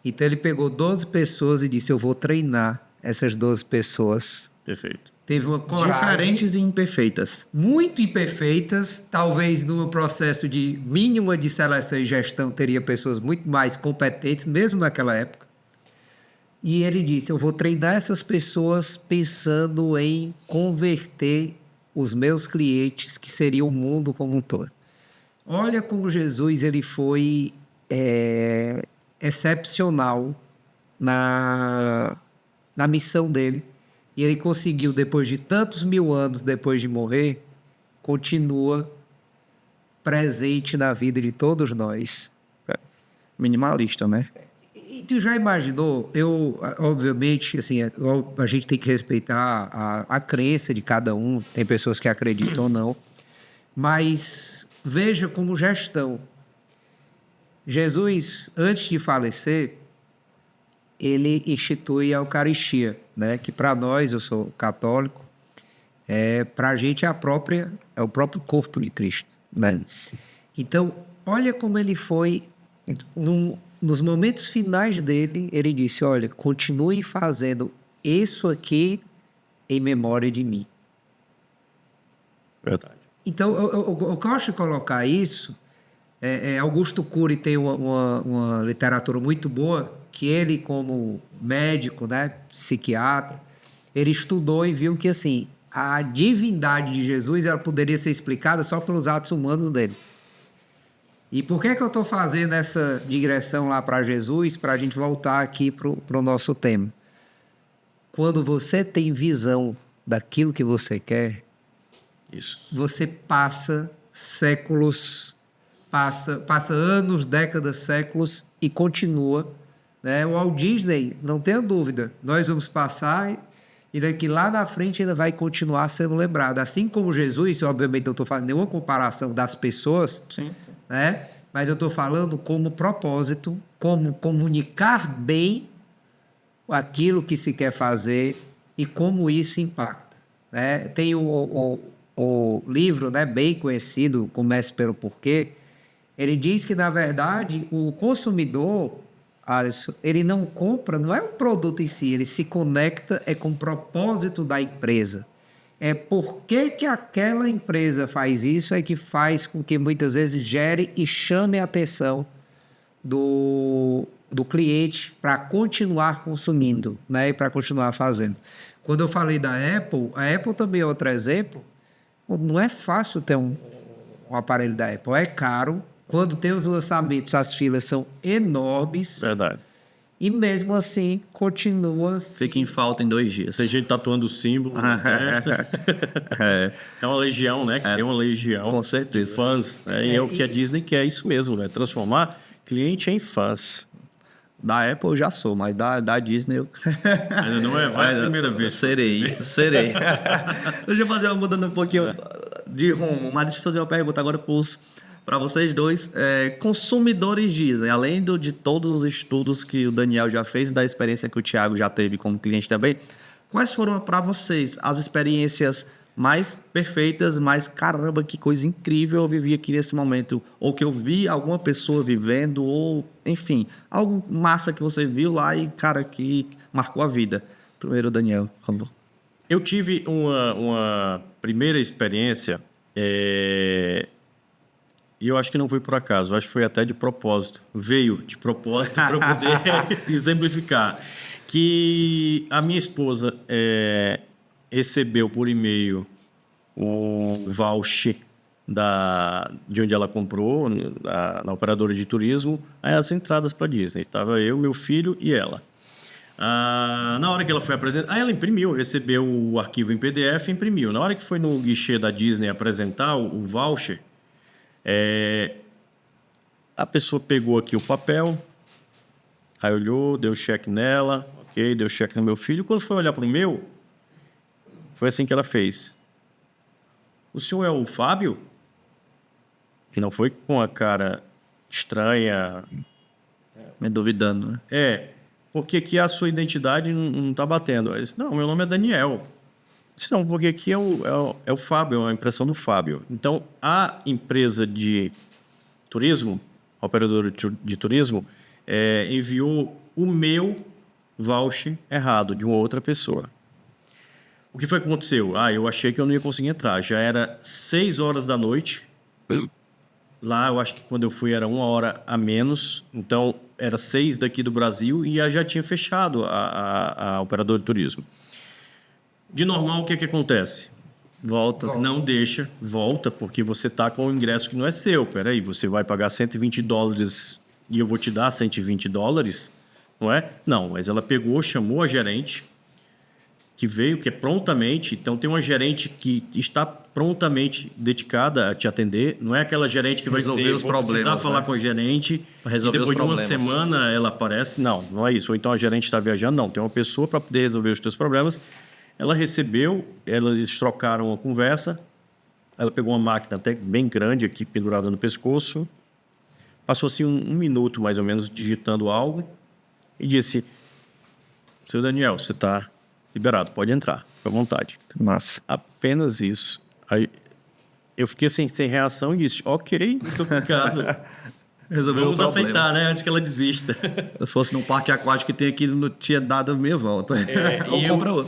[SPEAKER 2] Então, ele pegou 12 pessoas e disse, eu vou treinar essas 12 pessoas.
[SPEAKER 3] Perfeito.
[SPEAKER 2] Teve uma coragem.
[SPEAKER 1] Diferentes e imperfeitas.
[SPEAKER 2] Muito imperfeitas. Talvez no processo de mínima de seleção e gestão teria pessoas muito mais competentes, mesmo naquela época. E ele disse, eu vou treinar essas pessoas pensando em converter os meus clientes, que seria o mundo como um todo. Olha como Jesus ele foi excepcional na missão dele. E ele conseguiu, depois de tantos mil anos depois de morrer, continua presente na vida de todos nós.
[SPEAKER 1] Minimalista, né?
[SPEAKER 2] E tu já imaginou? Obviamente, assim, a gente tem que respeitar a crença de cada um. Tem pessoas que acreditam ou não. Mas veja como gestão. Jesus, antes de falecer, ele institui a Eucaristia, né? Que para nós, eu sou católico, para a gente é o próprio corpo de Cristo, né? Então, olha como ele foi, nos momentos finais dele, ele disse, olha, continue fazendo isso aqui em memória de mim.
[SPEAKER 3] Verdade.
[SPEAKER 2] Então, eu gosto de colocar isso. Augusto Cury tem uma literatura muito boa, que ele, como médico, né, psiquiatra, ele estudou e viu que assim, a divindade de Jesus ela poderia ser explicada só pelos atos humanos dele. E por que eu estou fazendo essa digressão lá para Jesus, para a gente voltar aqui para o nosso tema? Quando você tem visão daquilo que você quer,
[SPEAKER 3] Isso.
[SPEAKER 2] você passa séculos, passa anos, décadas, séculos e continua. Né? O Walt Disney, não tenha dúvida, nós vamos passar e daqui lá na frente ainda vai continuar sendo lembrado. Assim como Jesus, obviamente não estou fazendo nenhuma comparação das pessoas,
[SPEAKER 1] Sim.
[SPEAKER 2] né? Mas eu estou falando como propósito, como comunicar bem aquilo que se quer fazer e como isso impacta. Né? Tem o livro, né, bem conhecido, Comece pelo Porquê. Ele diz que, na verdade, o consumidor, Alisson, ele não compra, não é o produto em si, ele se conecta com o propósito da empresa. É por que aquela empresa faz isso é que faz com que muitas vezes gere e chame a atenção do cliente para continuar consumindo, né? E para continuar fazendo. Quando eu falei da Apple, a Apple também é outro exemplo. Não é fácil ter um aparelho da Apple, é caro. Quando tem os lançamentos, as filas são enormes.
[SPEAKER 3] Verdade.
[SPEAKER 2] E mesmo assim, continua...
[SPEAKER 1] Fica em falta em 2 dias.
[SPEAKER 3] Tem gente tatuando o símbolo. É uma legião, né? É uma legião.
[SPEAKER 1] Com certeza.
[SPEAKER 3] De fãs. Né? E é o que a Disney quer, isso mesmo, né? Transformar cliente em fãs.
[SPEAKER 1] Da Apple eu já sou, mas da Disney eu...
[SPEAKER 3] Ainda não é? Vai a primeira vez.
[SPEAKER 1] Serei. Deixa eu fazer uma mudando um pouquinho de rumo, mas deixa eu fazer uma pergunta agora para vocês dois. Consumidores Disney, além de todos os estudos que o Daniel já fez e da experiência que o Thiago já teve como cliente também, quais foram para vocês as experiências mais perfeitas, mais caramba, que coisa incrível eu vivi aqui nesse momento, ou que eu vi alguma pessoa vivendo, ou enfim, algo massa que você viu lá e, cara, que marcou a vida. Primeiro, Daniel, por favor.
[SPEAKER 3] Eu tive uma primeira experiência, e eu acho que não foi por acaso, acho que foi até de propósito. Veio de propósito para poder exemplificar. Que a minha esposa recebeu por e-mail um voucher de onde ela comprou, na operadora de turismo, as entradas para Disney. Estava eu, meu filho e ela. Na hora que ela foi apresentar, ela imprimiu, recebeu o arquivo em PDF e imprimiu. Na hora que foi no guichê da Disney apresentar o voucher, a pessoa pegou aqui o papel, aí olhou, deu cheque nela, ok, deu cheque no meu filho. Quando foi olhar para o meu, foi assim que ela fez. O senhor é o Fábio? Que não foi com a cara estranha.
[SPEAKER 1] Me duvidando, né?
[SPEAKER 3] Porque aqui a sua identidade não está batendo. Eu disse, não, meu nome é Daniel. Eu disse, não, porque aqui é o Fábio, é a impressão do Fábio. Então, a empresa de turismo, a operadora de turismo, enviou o meu voucher errado, de uma outra pessoa. O que foi que aconteceu? Eu achei que eu não ia conseguir entrar. Já era 6 horas da noite. Lá, eu acho que quando eu fui era 1 hora a menos. Então, era 6 daqui do Brasil e já tinha fechado a operadora de turismo. De normal, o que acontece?
[SPEAKER 1] Volta.
[SPEAKER 3] Não deixa, volta, porque você está com um ingresso que não é seu. Peraí, você vai pagar $120 e eu vou te dar $120, não é? Não, mas ela pegou, chamou a gerente, que veio, que é prontamente. Então, tem uma gerente que está prontamente dedicada a te atender. Não é aquela gerente que vai dizer,
[SPEAKER 1] os problemas,
[SPEAKER 3] precisar falar com a gerente e depois de uma semana ela aparece. Não, não é isso. Ou então a gerente está viajando. Não, tem uma pessoa para poder resolver os teus problemas. Ela recebeu, eles trocaram a conversa. Ela pegou uma máquina até bem grande aqui, pendurada no pescoço. Passou assim um minuto, mais ou menos, digitando algo. E disse, seu Daniel, você está liberado, pode entrar, fica à vontade.
[SPEAKER 1] Massa.
[SPEAKER 3] Apenas isso. Aí eu fiquei assim, sem reação e disse, ok, isso é complicado. Vamos aceitar, né? Antes que ela desista.
[SPEAKER 1] Se fosse num parque aquático que tem aqui, não tinha dado a meia volta.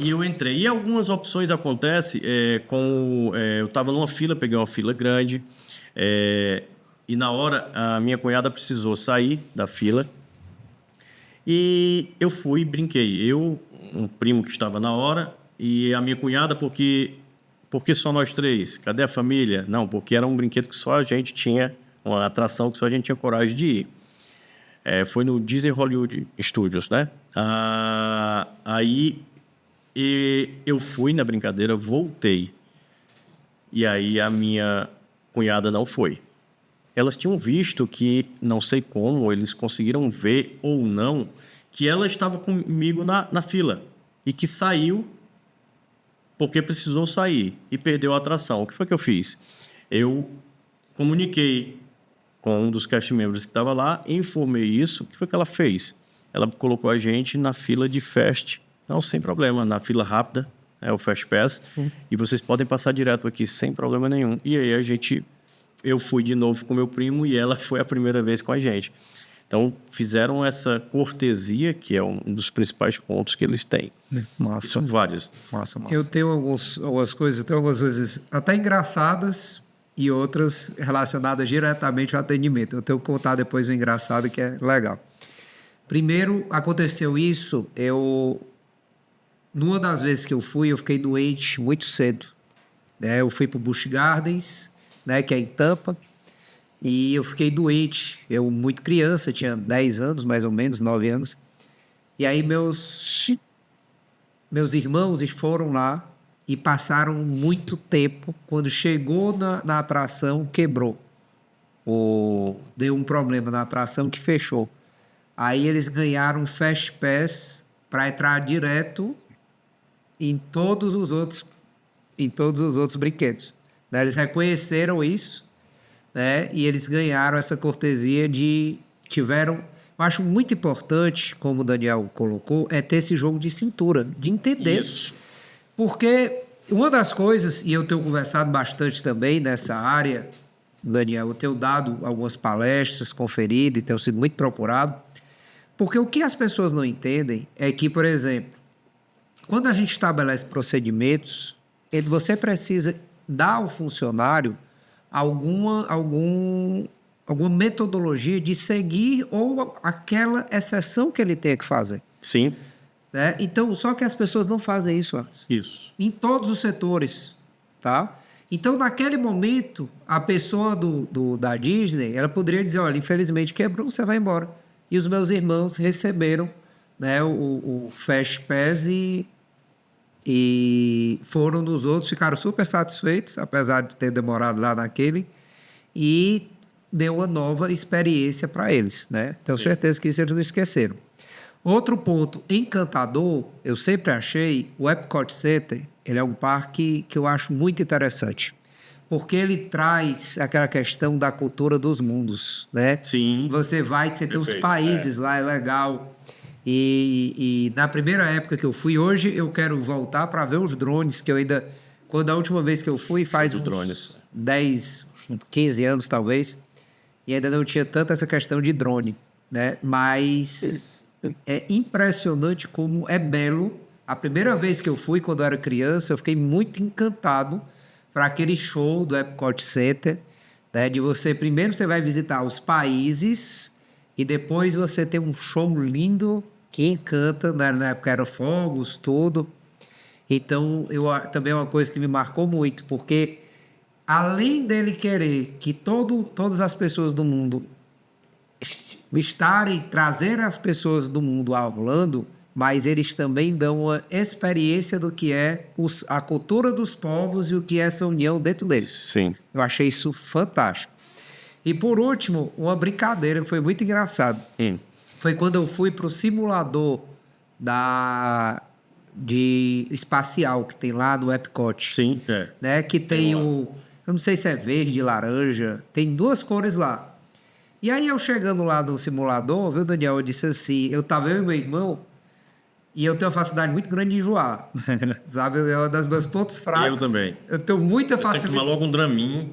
[SPEAKER 3] E eu entrei. E algumas opções acontecem eu estava numa fila, peguei uma fila grande, e na hora a minha cunhada precisou sair da fila. E eu fui e brinquei. Um primo que estava na hora, e a minha cunhada, porque só nós 3? Cadê a família? Não, porque era um brinquedo que só a gente tinha, uma atração que só a gente tinha coragem de ir. Foi no Disney Hollywood Studios, né? Aí eu fui na brincadeira, voltei. E aí a minha cunhada não foi. Elas tinham visto que, não sei como, eles conseguiram ver ou não, que ela estava comigo na fila e que saiu porque precisou sair e perdeu a atração. O que foi que eu fiz? Eu comuniquei com um dos cast members que estava lá, informei isso. O que foi que ela fez? Ela colocou a gente na fila de Fast. Não, sem problema, na fila rápida, o Fast Pass. Sim. E vocês podem passar direto aqui sem problema nenhum. E aí eu fui de novo com meu primo e ela foi a primeira vez com a gente. Então, fizeram essa cortesia, que é um dos principais pontos que eles têm. E
[SPEAKER 1] Massa,
[SPEAKER 3] são vários.
[SPEAKER 1] massa.
[SPEAKER 2] Eu tenho algumas coisas até engraçadas e outras relacionadas diretamente ao atendimento. Eu tenho que contar depois o engraçado, que é legal. Primeiro, aconteceu isso, numa das vezes que eu fiquei doente muito cedo. Né? Eu fui para o Busch Gardens, né, que é em Tampa, e eu fiquei doente. Eu, muito criança, tinha 10 anos, mais ou menos, 9 anos. E aí meus irmãos foram lá e passaram muito tempo. Quando chegou na atração, quebrou. Deu um problema na atração que fechou. Aí eles ganharam um Fast Pass para entrar direto em todos os outros brinquedos. Né? Eles reconheceram isso, né? E eles ganharam essa cortesia eu acho muito importante, como o Daniel colocou, é ter esse jogo de cintura, de entender.
[SPEAKER 3] Isso.
[SPEAKER 2] Porque uma das coisas, e eu tenho conversado bastante também nessa área, Daniel, eu tenho dado algumas palestras, conferido e tenho sido muito procurado, porque o que as pessoas não entendem é que, por exemplo, quando a gente estabelece procedimentos, você precisa dar ao funcionário alguma metodologia de seguir ou aquela exceção que ele tem que fazer.
[SPEAKER 3] Sim.
[SPEAKER 2] Né? Então, só que as pessoas não fazem isso antes.
[SPEAKER 3] Isso.
[SPEAKER 2] Em todos os setores, tá? Então, naquele momento, a pessoa da Disney, ela poderia dizer, olha, infelizmente quebrou, você vai embora. E os meus irmãos receberam, né, o Fast Pass e foram nos outros, ficaram super satisfeitos, apesar de ter demorado lá naquele, e deu uma nova experiência para eles, né? Tenho certeza que isso eles não esqueceram. Outro ponto encantador, eu sempre achei, o Epcot Center, ele é um parque que eu acho muito interessante, porque ele traz aquela questão da cultura dos mundos, né?
[SPEAKER 3] Sim.
[SPEAKER 2] Você tem os países lá, é legal. E na primeira época que eu fui, hoje eu quero voltar para ver os drones, que eu ainda, quando a última vez que eu fui, faz uns
[SPEAKER 3] drones.
[SPEAKER 2] 10, 15 anos talvez, e ainda não tinha tanta essa questão de drone, né? Mas é impressionante como é belo. A primeira vez que eu fui, quando eu era criança, eu fiquei muito encantado para aquele show do Epcot Center, né? De primeiro você vai visitar os países e depois você tem um show lindo que encanta, né? Na época era fogos, tudo. Então, também é uma coisa que me marcou muito, porque além dele querer que todas as pessoas do mundo trazer as pessoas do mundo a Orlando, mas eles também dão uma experiência do que é a cultura dos povos e o que é essa união dentro deles.
[SPEAKER 3] Sim.
[SPEAKER 2] Eu achei isso fantástico. E por último, uma brincadeira que foi muito engraçada. Foi quando eu fui para o simulador espacial que tem lá no Epcot.
[SPEAKER 3] Sim,
[SPEAKER 2] Né? Que tem eu não sei se é verde, laranja, tem 2 cores lá. E aí eu chegando lá no simulador, viu, Daniel, eu disse assim, eu e meu irmão, e eu tenho uma facilidade muito grande de enjoar, sabe? É uma das meus pontos fracos.
[SPEAKER 3] Eu também.
[SPEAKER 2] Eu tenho muita
[SPEAKER 3] Tem que
[SPEAKER 2] facilidade.
[SPEAKER 3] tomar logo um draminho.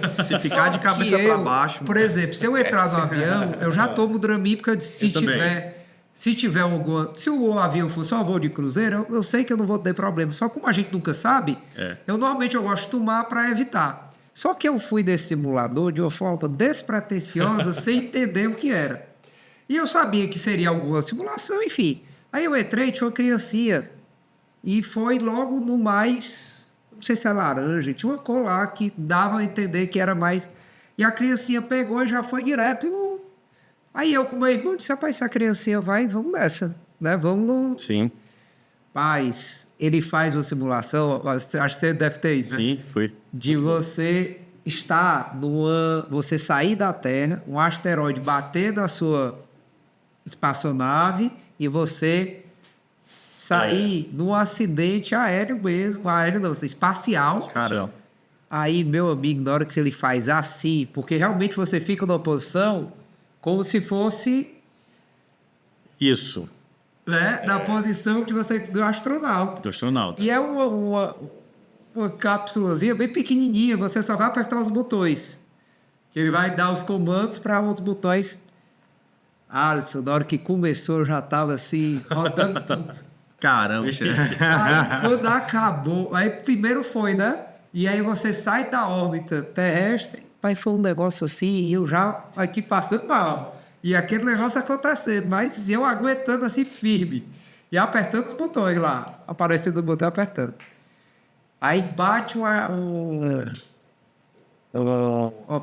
[SPEAKER 1] Se ficar de cabeça para baixo...
[SPEAKER 2] Por exemplo, se eu entrar no avião, eu já tomo Dramin, porque se tiver se o avião for só voo de cruzeiro, eu sei que eu não vou ter problema. Só como a gente nunca sabe, eu normalmente gosto de tomar para evitar. Só que eu fui nesse simulador de uma forma despretensiosa, sem entender o que era. E eu sabia que seria alguma simulação, enfim. Aí eu entrei, tinha uma criancinha, e foi logo no mais, não sei se é laranja, tinha uma cor lá que dava a entender que era mais... E a criancinha pegou e já foi direto. Aí eu com meu irmão disse, rapaz, se a criancinha vai, vamos nessa, né? Vamos no...
[SPEAKER 3] Sim.
[SPEAKER 2] Paz, ele faz uma simulação, acho que você deve ter isso.
[SPEAKER 3] Sim, foi.
[SPEAKER 2] De você você sair da Terra, um asteroide bater na sua espaçonave e você sair num acidente aéreo mesmo, espacial.
[SPEAKER 3] Caramba.
[SPEAKER 2] Aí, meu amigo, na hora que ele faz assim, porque realmente você fica numa posição como se fosse...
[SPEAKER 3] Isso.
[SPEAKER 2] Né, da posição do astronauta.
[SPEAKER 3] Do astronauta.
[SPEAKER 2] E é uma cápsulazinha bem pequenininha, você só vai apertar os botões. Ele vai dar os comandos para os botões. Alisson, na hora que começou, eu já estava assim, rodando tudo.
[SPEAKER 1] Caramba,
[SPEAKER 2] Aí, quando acabou, aí primeiro foi, né? E aí você sai da órbita terrestre, aí foi um negócio assim, e eu já aqui passando mal. E aquele negócio acontecendo, mas eu aguentando assim firme. E apertando os botões lá, aparecendo o botão apertando. Aí bate uma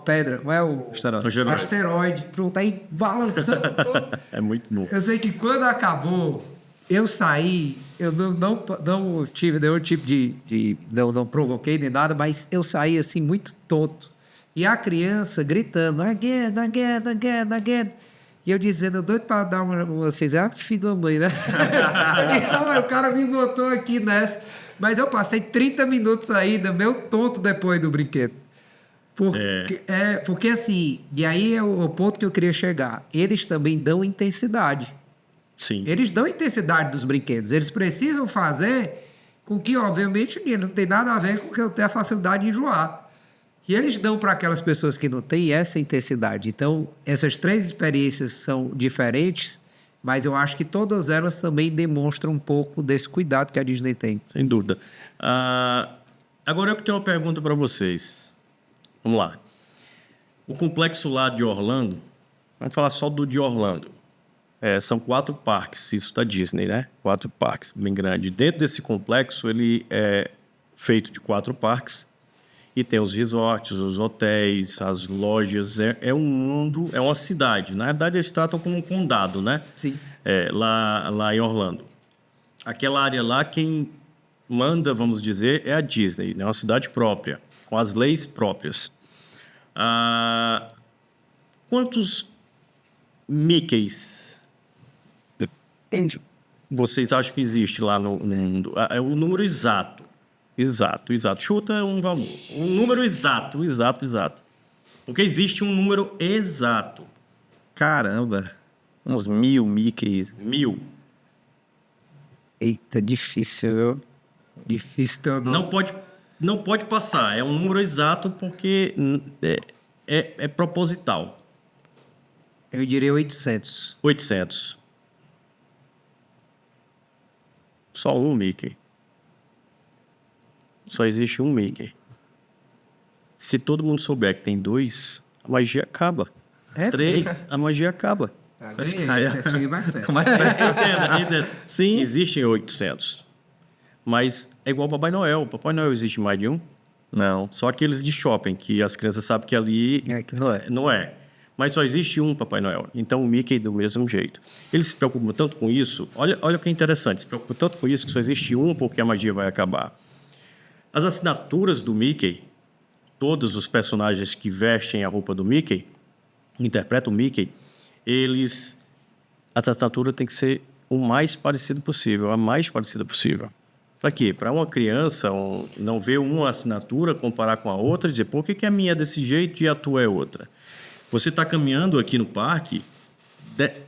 [SPEAKER 2] pedra, não é o asteroide. Pronto, aí balançando todo.
[SPEAKER 3] É muito bom.
[SPEAKER 2] Eu sei que quando acabou, eu saí, eu não tive nenhum tipo não provoquei nem nada, mas eu saí assim muito tonto. E a criança gritando, again, again, again, again. E eu dizendo, doido para dar uma vocês, filho da mãe, né? E, o cara me botou aqui nessa. Mas eu passei 30 minutos ainda, meio tonto depois do brinquedo. Porque assim, e aí é o ponto que eu queria chegar. Eles também dão intensidade.
[SPEAKER 3] Sim.
[SPEAKER 2] Eles dão intensidade dos brinquedos. Eles precisam fazer com que, obviamente, não tem nada a ver com que eu tenha a facilidade de enjoar. E eles dão para aquelas pessoas que não têm essa intensidade. Então, essas 3 experiências são diferentes, mas eu acho que todas elas também demonstram um pouco desse cuidado que a Disney tem.
[SPEAKER 3] Sem dúvida. Agora eu tenho uma pergunta para vocês. Vamos lá. O complexo lá de Orlando, vamos falar só do de Orlando. São 4 parques, isso da Disney, né? 4 parques, bem grande. Dentro desse complexo, ele é feito de 4 parques e tem os resorts, os hotéis, as lojas. É um mundo, é uma cidade. Na verdade, eles tratam como um condado, né?
[SPEAKER 2] Sim.
[SPEAKER 3] Lá em Orlando. Aquela área lá, quem manda, vamos dizer, é a Disney. É uma cidade própria, com as leis próprias. Quantos Mickeys vocês acham que existe lá no mundo? É o número exato. Exato. Chuta um valor. Um número exato. Porque existe um número exato.
[SPEAKER 1] Caramba. Uns 1000 Mickey.
[SPEAKER 3] 1000.
[SPEAKER 2] Eita, difícil, viu? Difícil ter
[SPEAKER 3] Não pode passar. É um número exato porque é proposital.
[SPEAKER 2] Eu diria 800.
[SPEAKER 3] 800. Só um Mickey. Só existe um Mickey. Se todo mundo souber que tem 2, a magia acaba. 3, a magia acaba.
[SPEAKER 2] Cheguei mais perto.
[SPEAKER 3] Entenda. Sim. Existem 800. Mas é igual ao Papai Noel. Papai Noel existe mais de um? Não. Só aqueles de shopping, que as crianças sabem que ali
[SPEAKER 2] que não é.
[SPEAKER 3] Não é. Mas só existe um Papai Noel. Então o Mickey do mesmo jeito. Eles se preocupam tanto com isso. Olha o que é interessante. Se preocupam tanto com isso que só existe um porque a magia vai acabar. As assinaturas do Mickey, todos os personagens que vestem a roupa do Mickey, interpretam o Mickey, a assinatura tem que ser o mais parecido possível, a mais parecida possível. Para quê? Para uma criança não ver uma assinatura, comparar com a outra e dizer, por que a minha é desse jeito e a tua é outra? Você está caminhando aqui no parque,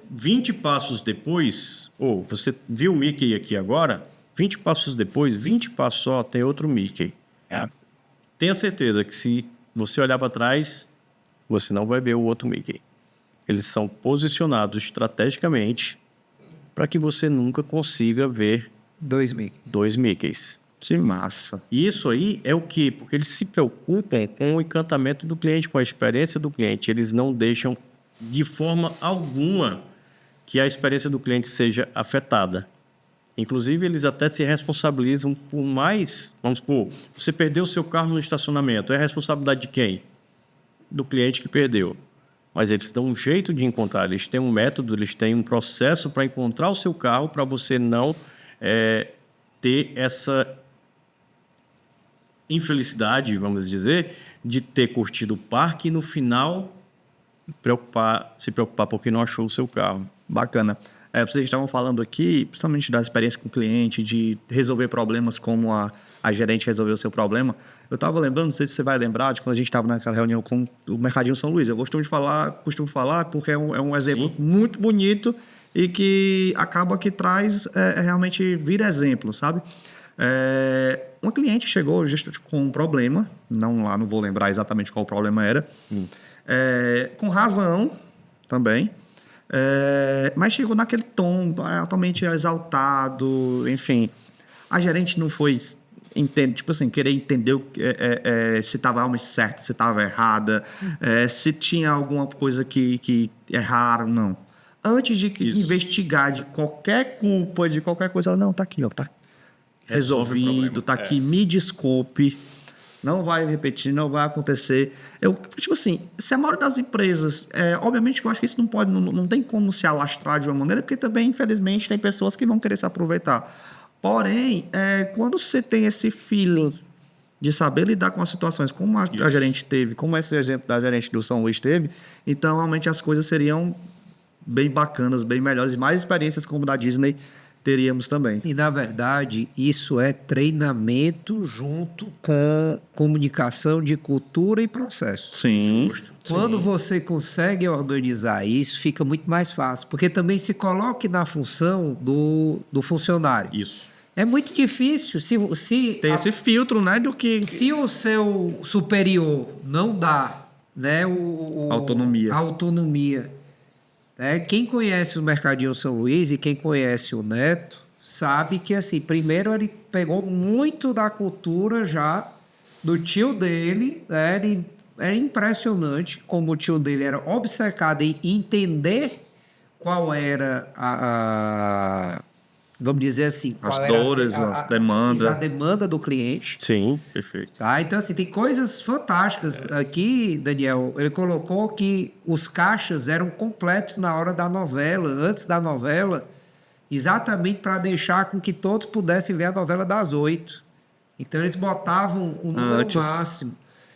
[SPEAKER 3] 20 passos depois, ou você viu o Mickey aqui agora, 20 passos depois, 20 passos só, tem outro Mickey. Tenha certeza que se você olhar para trás, você não vai ver o outro Mickey. Eles são posicionados estrategicamente para que você nunca consiga ver
[SPEAKER 2] 2 Mickey.
[SPEAKER 3] 2 Mickeys.
[SPEAKER 1] Que massa.
[SPEAKER 3] E isso aí é o quê? Porque eles se preocupam com o encantamento do cliente, com a experiência do cliente. Eles não deixam de forma alguma que a experiência do cliente seja afetada. Inclusive, eles até se responsabilizam por mais... Vamos supor, você perdeu o seu carro no estacionamento. É a responsabilidade de quem? Do cliente que perdeu. Mas eles dão um jeito de encontrar. Eles têm um método, eles têm um processo para encontrar o seu carro para você não ter essa infelicidade, vamos dizer, de ter curtido o parque e no final se preocupar porque não achou o seu carro.
[SPEAKER 1] Bacana. Vocês estavam falando aqui, principalmente da experiência com o cliente, de resolver problemas como a gerente resolveu o seu problema. Eu estava lembrando, não sei se você vai lembrar, de quando a gente estava naquela reunião com o Mercadinho São Luís. Eu costumo falar porque é um exemplo muito bonito e que acaba que traz, realmente vira exemplo, sabe? Uma cliente chegou com um problema, não vou lembrar exatamente qual o problema era, com razão também. Mas chegou naquele tom altamente exaltado, enfim. A gerente não foi tipo assim, querer entender se estava realmente certo, se estava errada, se tinha alguma coisa que erraram, não. Antes de investigar de qualquer culpa, de qualquer coisa, ela, não, tá aqui, ó, tá resolvido, tá aqui, me desculpe, não vai repetir, não vai acontecer. Tipo assim, se a maioria das empresas, obviamente que eu acho que isso não tem como se alastrar de uma maneira, porque também, infelizmente, tem pessoas que vão querer se aproveitar. Porém, quando você tem esse feeling de saber lidar com as situações como a gerente teve, como esse exemplo da gerente do São Luís teve, então realmente as coisas seriam bem bacanas, bem melhores, e mais experiências como da Disney teríamos também.
[SPEAKER 2] E, na verdade, isso é treinamento junto com comunicação de cultura e processo.
[SPEAKER 1] Sim.
[SPEAKER 2] Quando você consegue organizar isso, fica muito mais fácil. Porque também se coloque na função do funcionário.
[SPEAKER 3] Isso.
[SPEAKER 2] É muito difícil.
[SPEAKER 1] Tem esse filtro, né, do que...
[SPEAKER 2] Se o seu superior não dá, né, autonomia. Quem conhece o Mercadinho São Luís e quem conhece o Neto sabe que, assim, primeiro ele pegou muito da cultura já do tio dele, né? Era impressionante como o tio dele era obcecado em entender qual era vamos dizer assim,
[SPEAKER 1] as dores, as demandas.
[SPEAKER 2] A demanda do cliente.
[SPEAKER 3] Sim, perfeito.
[SPEAKER 2] Tá? Então, assim, tem coisas fantásticas. Aqui, Daniel, ele colocou que os caixas eram completos na hora da novela, antes da novela, exatamente para deixar com que todos pudessem ver a novela das 8. Então, eles botavam o número máximo.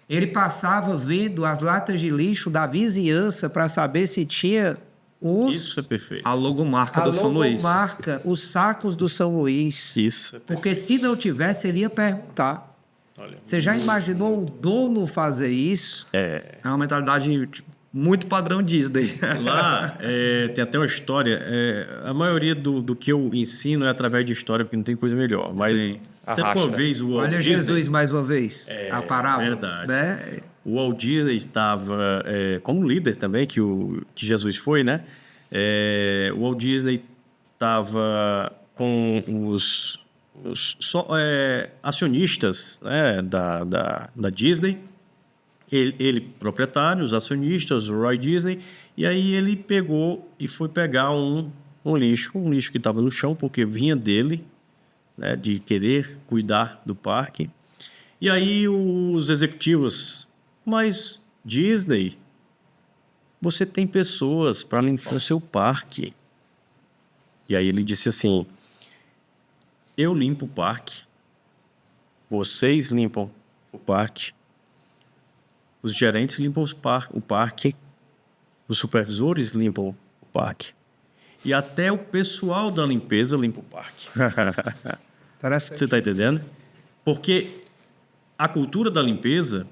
[SPEAKER 2] Ele passava vendo as latas de lixo da vizinhança para saber se tinha
[SPEAKER 3] Isso é perfeito.
[SPEAKER 1] A logomarca do São Luís.
[SPEAKER 2] A logomarca, os sacos do São Luís.
[SPEAKER 3] Isso é perfeito.
[SPEAKER 2] Porque se não tivesse, ele ia perguntar.
[SPEAKER 3] Olha,
[SPEAKER 2] Você já imaginou o dono fazer isso?
[SPEAKER 1] É uma mentalidade muito padrão Disney.
[SPEAKER 3] Lá tem até uma história. A maioria do que eu ensino é através de história, porque não tem coisa melhor. Mas sempre uma vez o Walt
[SPEAKER 2] Olha
[SPEAKER 3] Disney,
[SPEAKER 2] Jesus mais uma vez. A parábola.
[SPEAKER 3] Verdade.
[SPEAKER 2] Né?
[SPEAKER 3] O Walt Disney estava como líder também, que Jesus foi, né? O Walt Disney estava com os acionistas, né, da Disney. Ele, proprietário, os acionistas, o Roy Disney, e aí ele pegou e foi pegar um lixo que estava no chão, porque vinha dele, né, de querer cuidar do parque. E aí os executivos, mas Disney, você tem pessoas para limpar o seu parque. E aí ele disse assim, eu limpo o parque, vocês limpam o parque, os gerentes limpam o parque, os supervisores limpam o parque. E até o pessoal da limpeza limpa o parque. Você está entendendo? Porque a cultura da limpeza,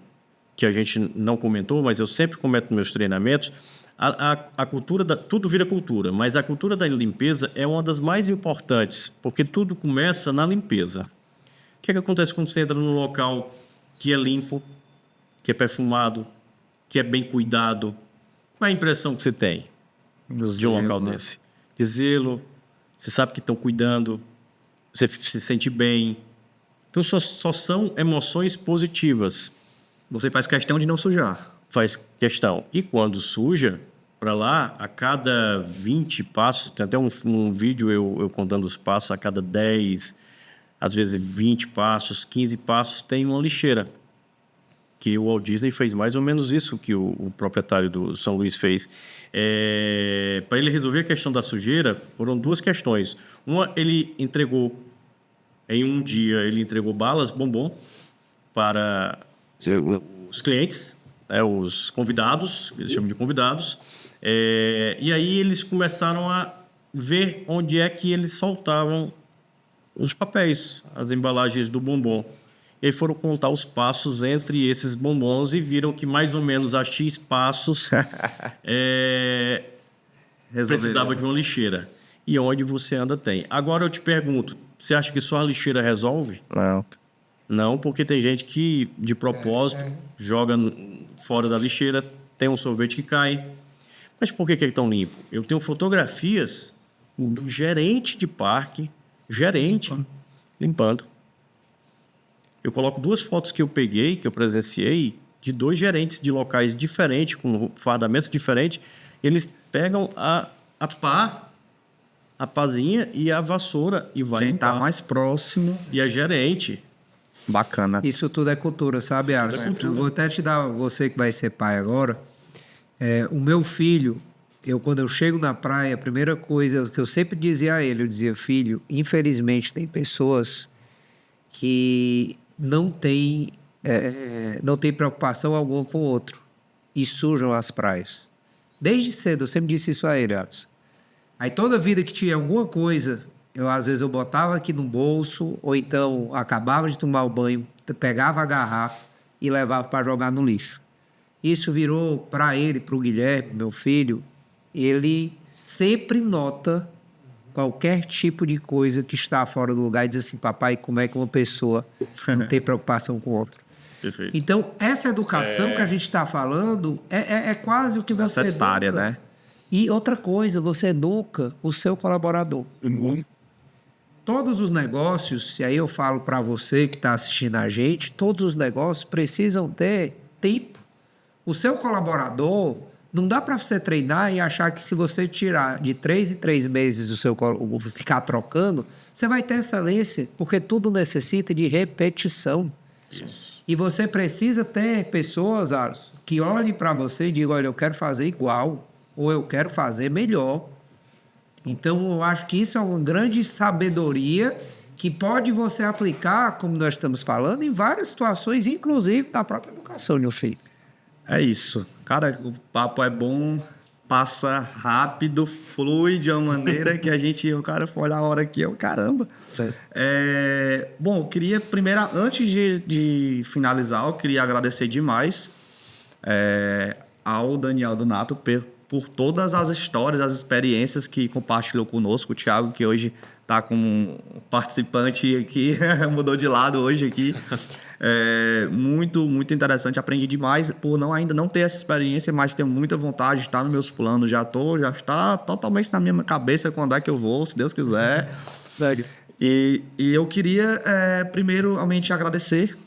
[SPEAKER 3] que a gente não comentou, mas eu sempre comento nos meus treinamentos, a cultura tudo vira cultura, mas a cultura da limpeza é uma das mais importantes, porque tudo começa na limpeza. O que acontece quando você entra num local que é limpo, que é perfumado, que é bem cuidado? Qual é a impressão que você tem de um local desse? De zelo, você sabe que estão cuidando, você se sente bem. Então, só são emoções positivas.
[SPEAKER 1] Você faz questão de não sujar.
[SPEAKER 3] Faz questão. E quando suja, para lá, a cada 20 passos, tem até um vídeo eu contando os passos, a cada 10, às vezes 20 passos, 15 passos, tem uma lixeira. Que o Walt Disney fez mais ou menos isso que o proprietário do São Luís fez. Para ele resolver a questão da sujeira, foram duas questões. Uma, ele entregou, em um dia, ele entregou balas, bombom, para os clientes, né, os convidados, eles chamam de convidados. E aí eles começaram a ver onde é que eles soltavam os papéis, as embalagens do bombom. E aí foram contar os passos entre esses bombons e viram que mais ou menos a X passos precisava de uma lixeira. E onde você anda tem. Agora eu te pergunto, você acha que só a lixeira resolve?
[SPEAKER 1] Não.
[SPEAKER 3] Não, porque tem gente que, de propósito, joga fora da lixeira, tem um sorvete que cai. Mas por que é tão limpo? Eu tenho fotografias do gerente de parque, limpando. Eu coloco 2 fotos que eu peguei, que eu presenciei, de 2 gerentes de locais diferentes, com fardamentos diferentes. Eles pegam a pazinha e a vassoura e vai
[SPEAKER 1] Quem
[SPEAKER 3] limpar.
[SPEAKER 1] tá mais próximo.
[SPEAKER 3] E a gerente...
[SPEAKER 1] Bacana.
[SPEAKER 2] Isso tudo é cultura, sabe, Alisson? Eu vou até te dar, você que vai ser pai agora, o meu filho, quando eu chego na praia, a primeira coisa que eu sempre dizia a ele, eu dizia, filho, infelizmente tem pessoas que não têm preocupação alguma com o outro e sujam as praias. Desde cedo, eu sempre disse isso a ele, Alisson. Aí toda vida que tinha alguma coisa, às vezes eu botava aqui no bolso, ou então acabava de tomar o banho, pegava a garrafa e levava para jogar no lixo. Isso virou para ele, para o Guilherme, meu filho, ele sempre nota qualquer tipo de coisa que está fora do lugar e diz assim, papai, como é que uma pessoa não tem preocupação com o outro?
[SPEAKER 3] Perfeito.
[SPEAKER 2] Então, essa educação que a gente está falando é quase o que você
[SPEAKER 1] necessária,
[SPEAKER 2] educa.
[SPEAKER 1] né?
[SPEAKER 2] E outra coisa, você educa o seu colaborador. Todos os negócios, e aí eu falo para você que está assistindo a gente, todos os negócios precisam ter tempo. O seu colaborador, não dá para você treinar e achar que se você tirar de 3 em 3 meses ficar trocando, você vai ter excelência, porque tudo necessita de repetição.
[SPEAKER 3] Isso.
[SPEAKER 2] E você precisa ter pessoas, Alisson, que olhem para você e digam, olha, eu quero fazer igual, ou eu quero fazer melhor. Então, eu acho que isso é uma grande sabedoria que pode você aplicar, como nós estamos falando, em várias situações, inclusive na própria educação, meu filho.
[SPEAKER 1] É isso. Cara, o papo é bom, passa rápido, flui de uma maneira que o cara for olhar a hora aqui, caramba. Bom, eu queria primeiro, antes de finalizar, eu queria agradecer demais ao Daniel Donato por todas as histórias, as experiências que compartilhou conosco. O Thiago, que hoje está como um participante aqui, mudou de lado hoje aqui. Muito, muito interessante. Aprendi demais por ainda não ter essa experiência, mas tenho muita vontade de estar nos meus planos. Já está totalmente na minha cabeça quando é que eu vou, se Deus quiser. E eu queria, primeiramente, agradecer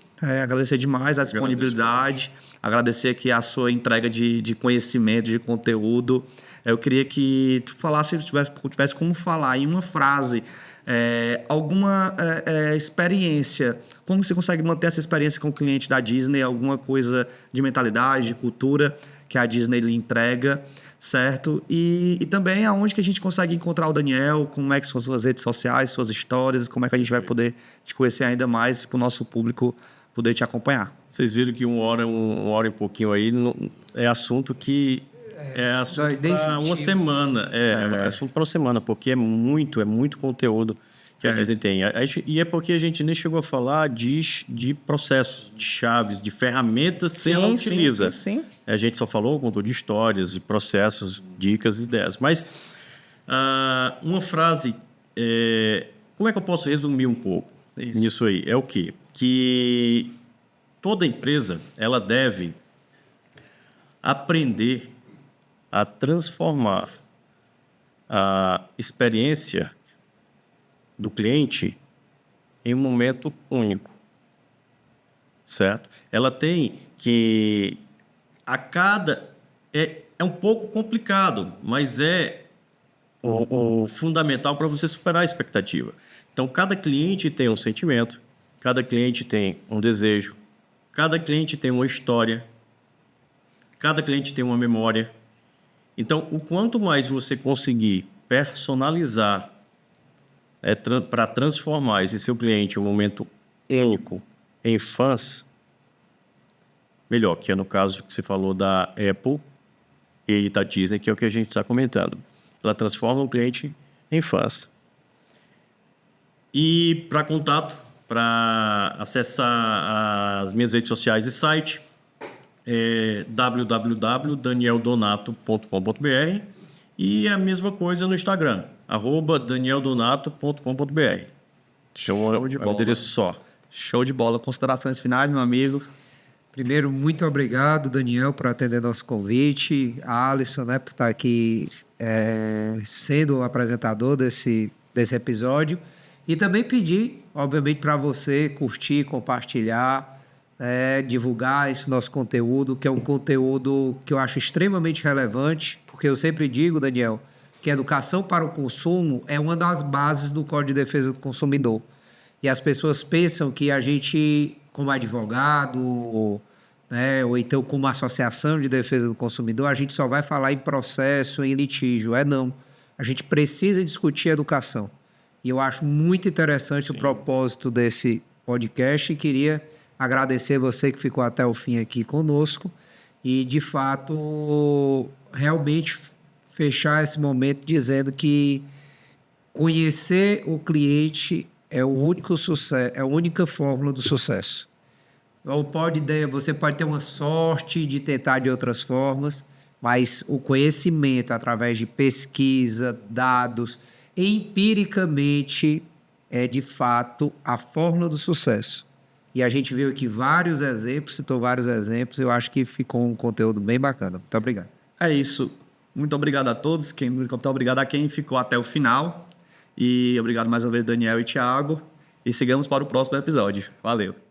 [SPEAKER 1] demais a disponibilidade, agradecer aqui a sua entrega de conhecimento, de conteúdo. Eu queria que tu falasse, se tivesse como falar em uma frase, alguma experiência, como você consegue manter essa experiência com o cliente da Disney, alguma coisa de mentalidade, de cultura que a Disney lhe entrega, certo? E também aonde que a gente consegue encontrar o Daniel, como é que são as suas redes sociais, suas histórias, como é que a gente vai poder te conhecer ainda mais para o nosso público poder te acompanhar.
[SPEAKER 3] Vocês viram que uma hora e pouquinho aí é assunto que é assunto para uma semana. É assunto para uma semana, porque é muito conteúdo que a Disney tem. E é porque a gente nem chegou a falar de processos, de chaves, de ferramentas que ela utiliza.
[SPEAKER 1] Sim.
[SPEAKER 3] A gente só falou, contou de histórias, de processos, dicas, ideias. Mas uma frase, como é que eu posso resumir um pouco nisso aí? É o quê? Que toda empresa ela deve aprender a transformar a experiência do cliente em um momento único, certo? Ela tem que é um pouco complicado, mas é o fundamental para você superar a expectativa. Então, cada cliente tem um sentimento, cada cliente tem um desejo, cada cliente tem uma história, cada cliente tem uma memória. Então, o quanto mais você conseguir personalizar para transformar esse seu cliente em um momento único em fãs, melhor, que é no caso que você falou da Apple e da Disney, que é o que a gente está comentando. Ela transforma o cliente em fãs. E para contato, para acessar as minhas redes sociais e site, www.danieldonato.com.br e a mesma coisa no Instagram, @danieldonato.com.br.
[SPEAKER 1] Show de bola.
[SPEAKER 3] É um endereço só.
[SPEAKER 1] Show de bola. Considerações finais, meu amigo?
[SPEAKER 2] Primeiro, muito obrigado, Daniel, por atender nosso convite. A Alisson, né, por estar aqui sendo o apresentador desse episódio. E também pedir, obviamente, para você curtir, compartilhar, divulgar esse nosso conteúdo, que é um conteúdo que eu acho extremamente relevante, porque eu sempre digo, Daniel, que a educação para o consumo é uma das bases do Código de Defesa do Consumidor. E as pessoas pensam que a gente, como advogado, ou então como associação de defesa do consumidor, a gente só vai falar em processo, em litígio. Não. A gente precisa discutir educação. E eu acho muito interessante o propósito desse podcast e queria agradecer você que ficou até o fim aqui conosco e, de fato, realmente fechar esse momento dizendo que conhecer o cliente é o único sucesso, é a única fórmula do sucesso. Você pode ter uma sorte de tentar de outras formas, mas o conhecimento através de pesquisa, dados, empiricamente é de fato a fórmula do sucesso. E a gente viu aqui vários exemplos, citou vários exemplos, eu acho que ficou um conteúdo bem bacana. Muito obrigado.
[SPEAKER 1] É isso. Muito obrigado a todos. Muito obrigado a quem ficou até o final. E obrigado mais uma vez, Daniel e Thiago. E sigamos para o próximo episódio. Valeu.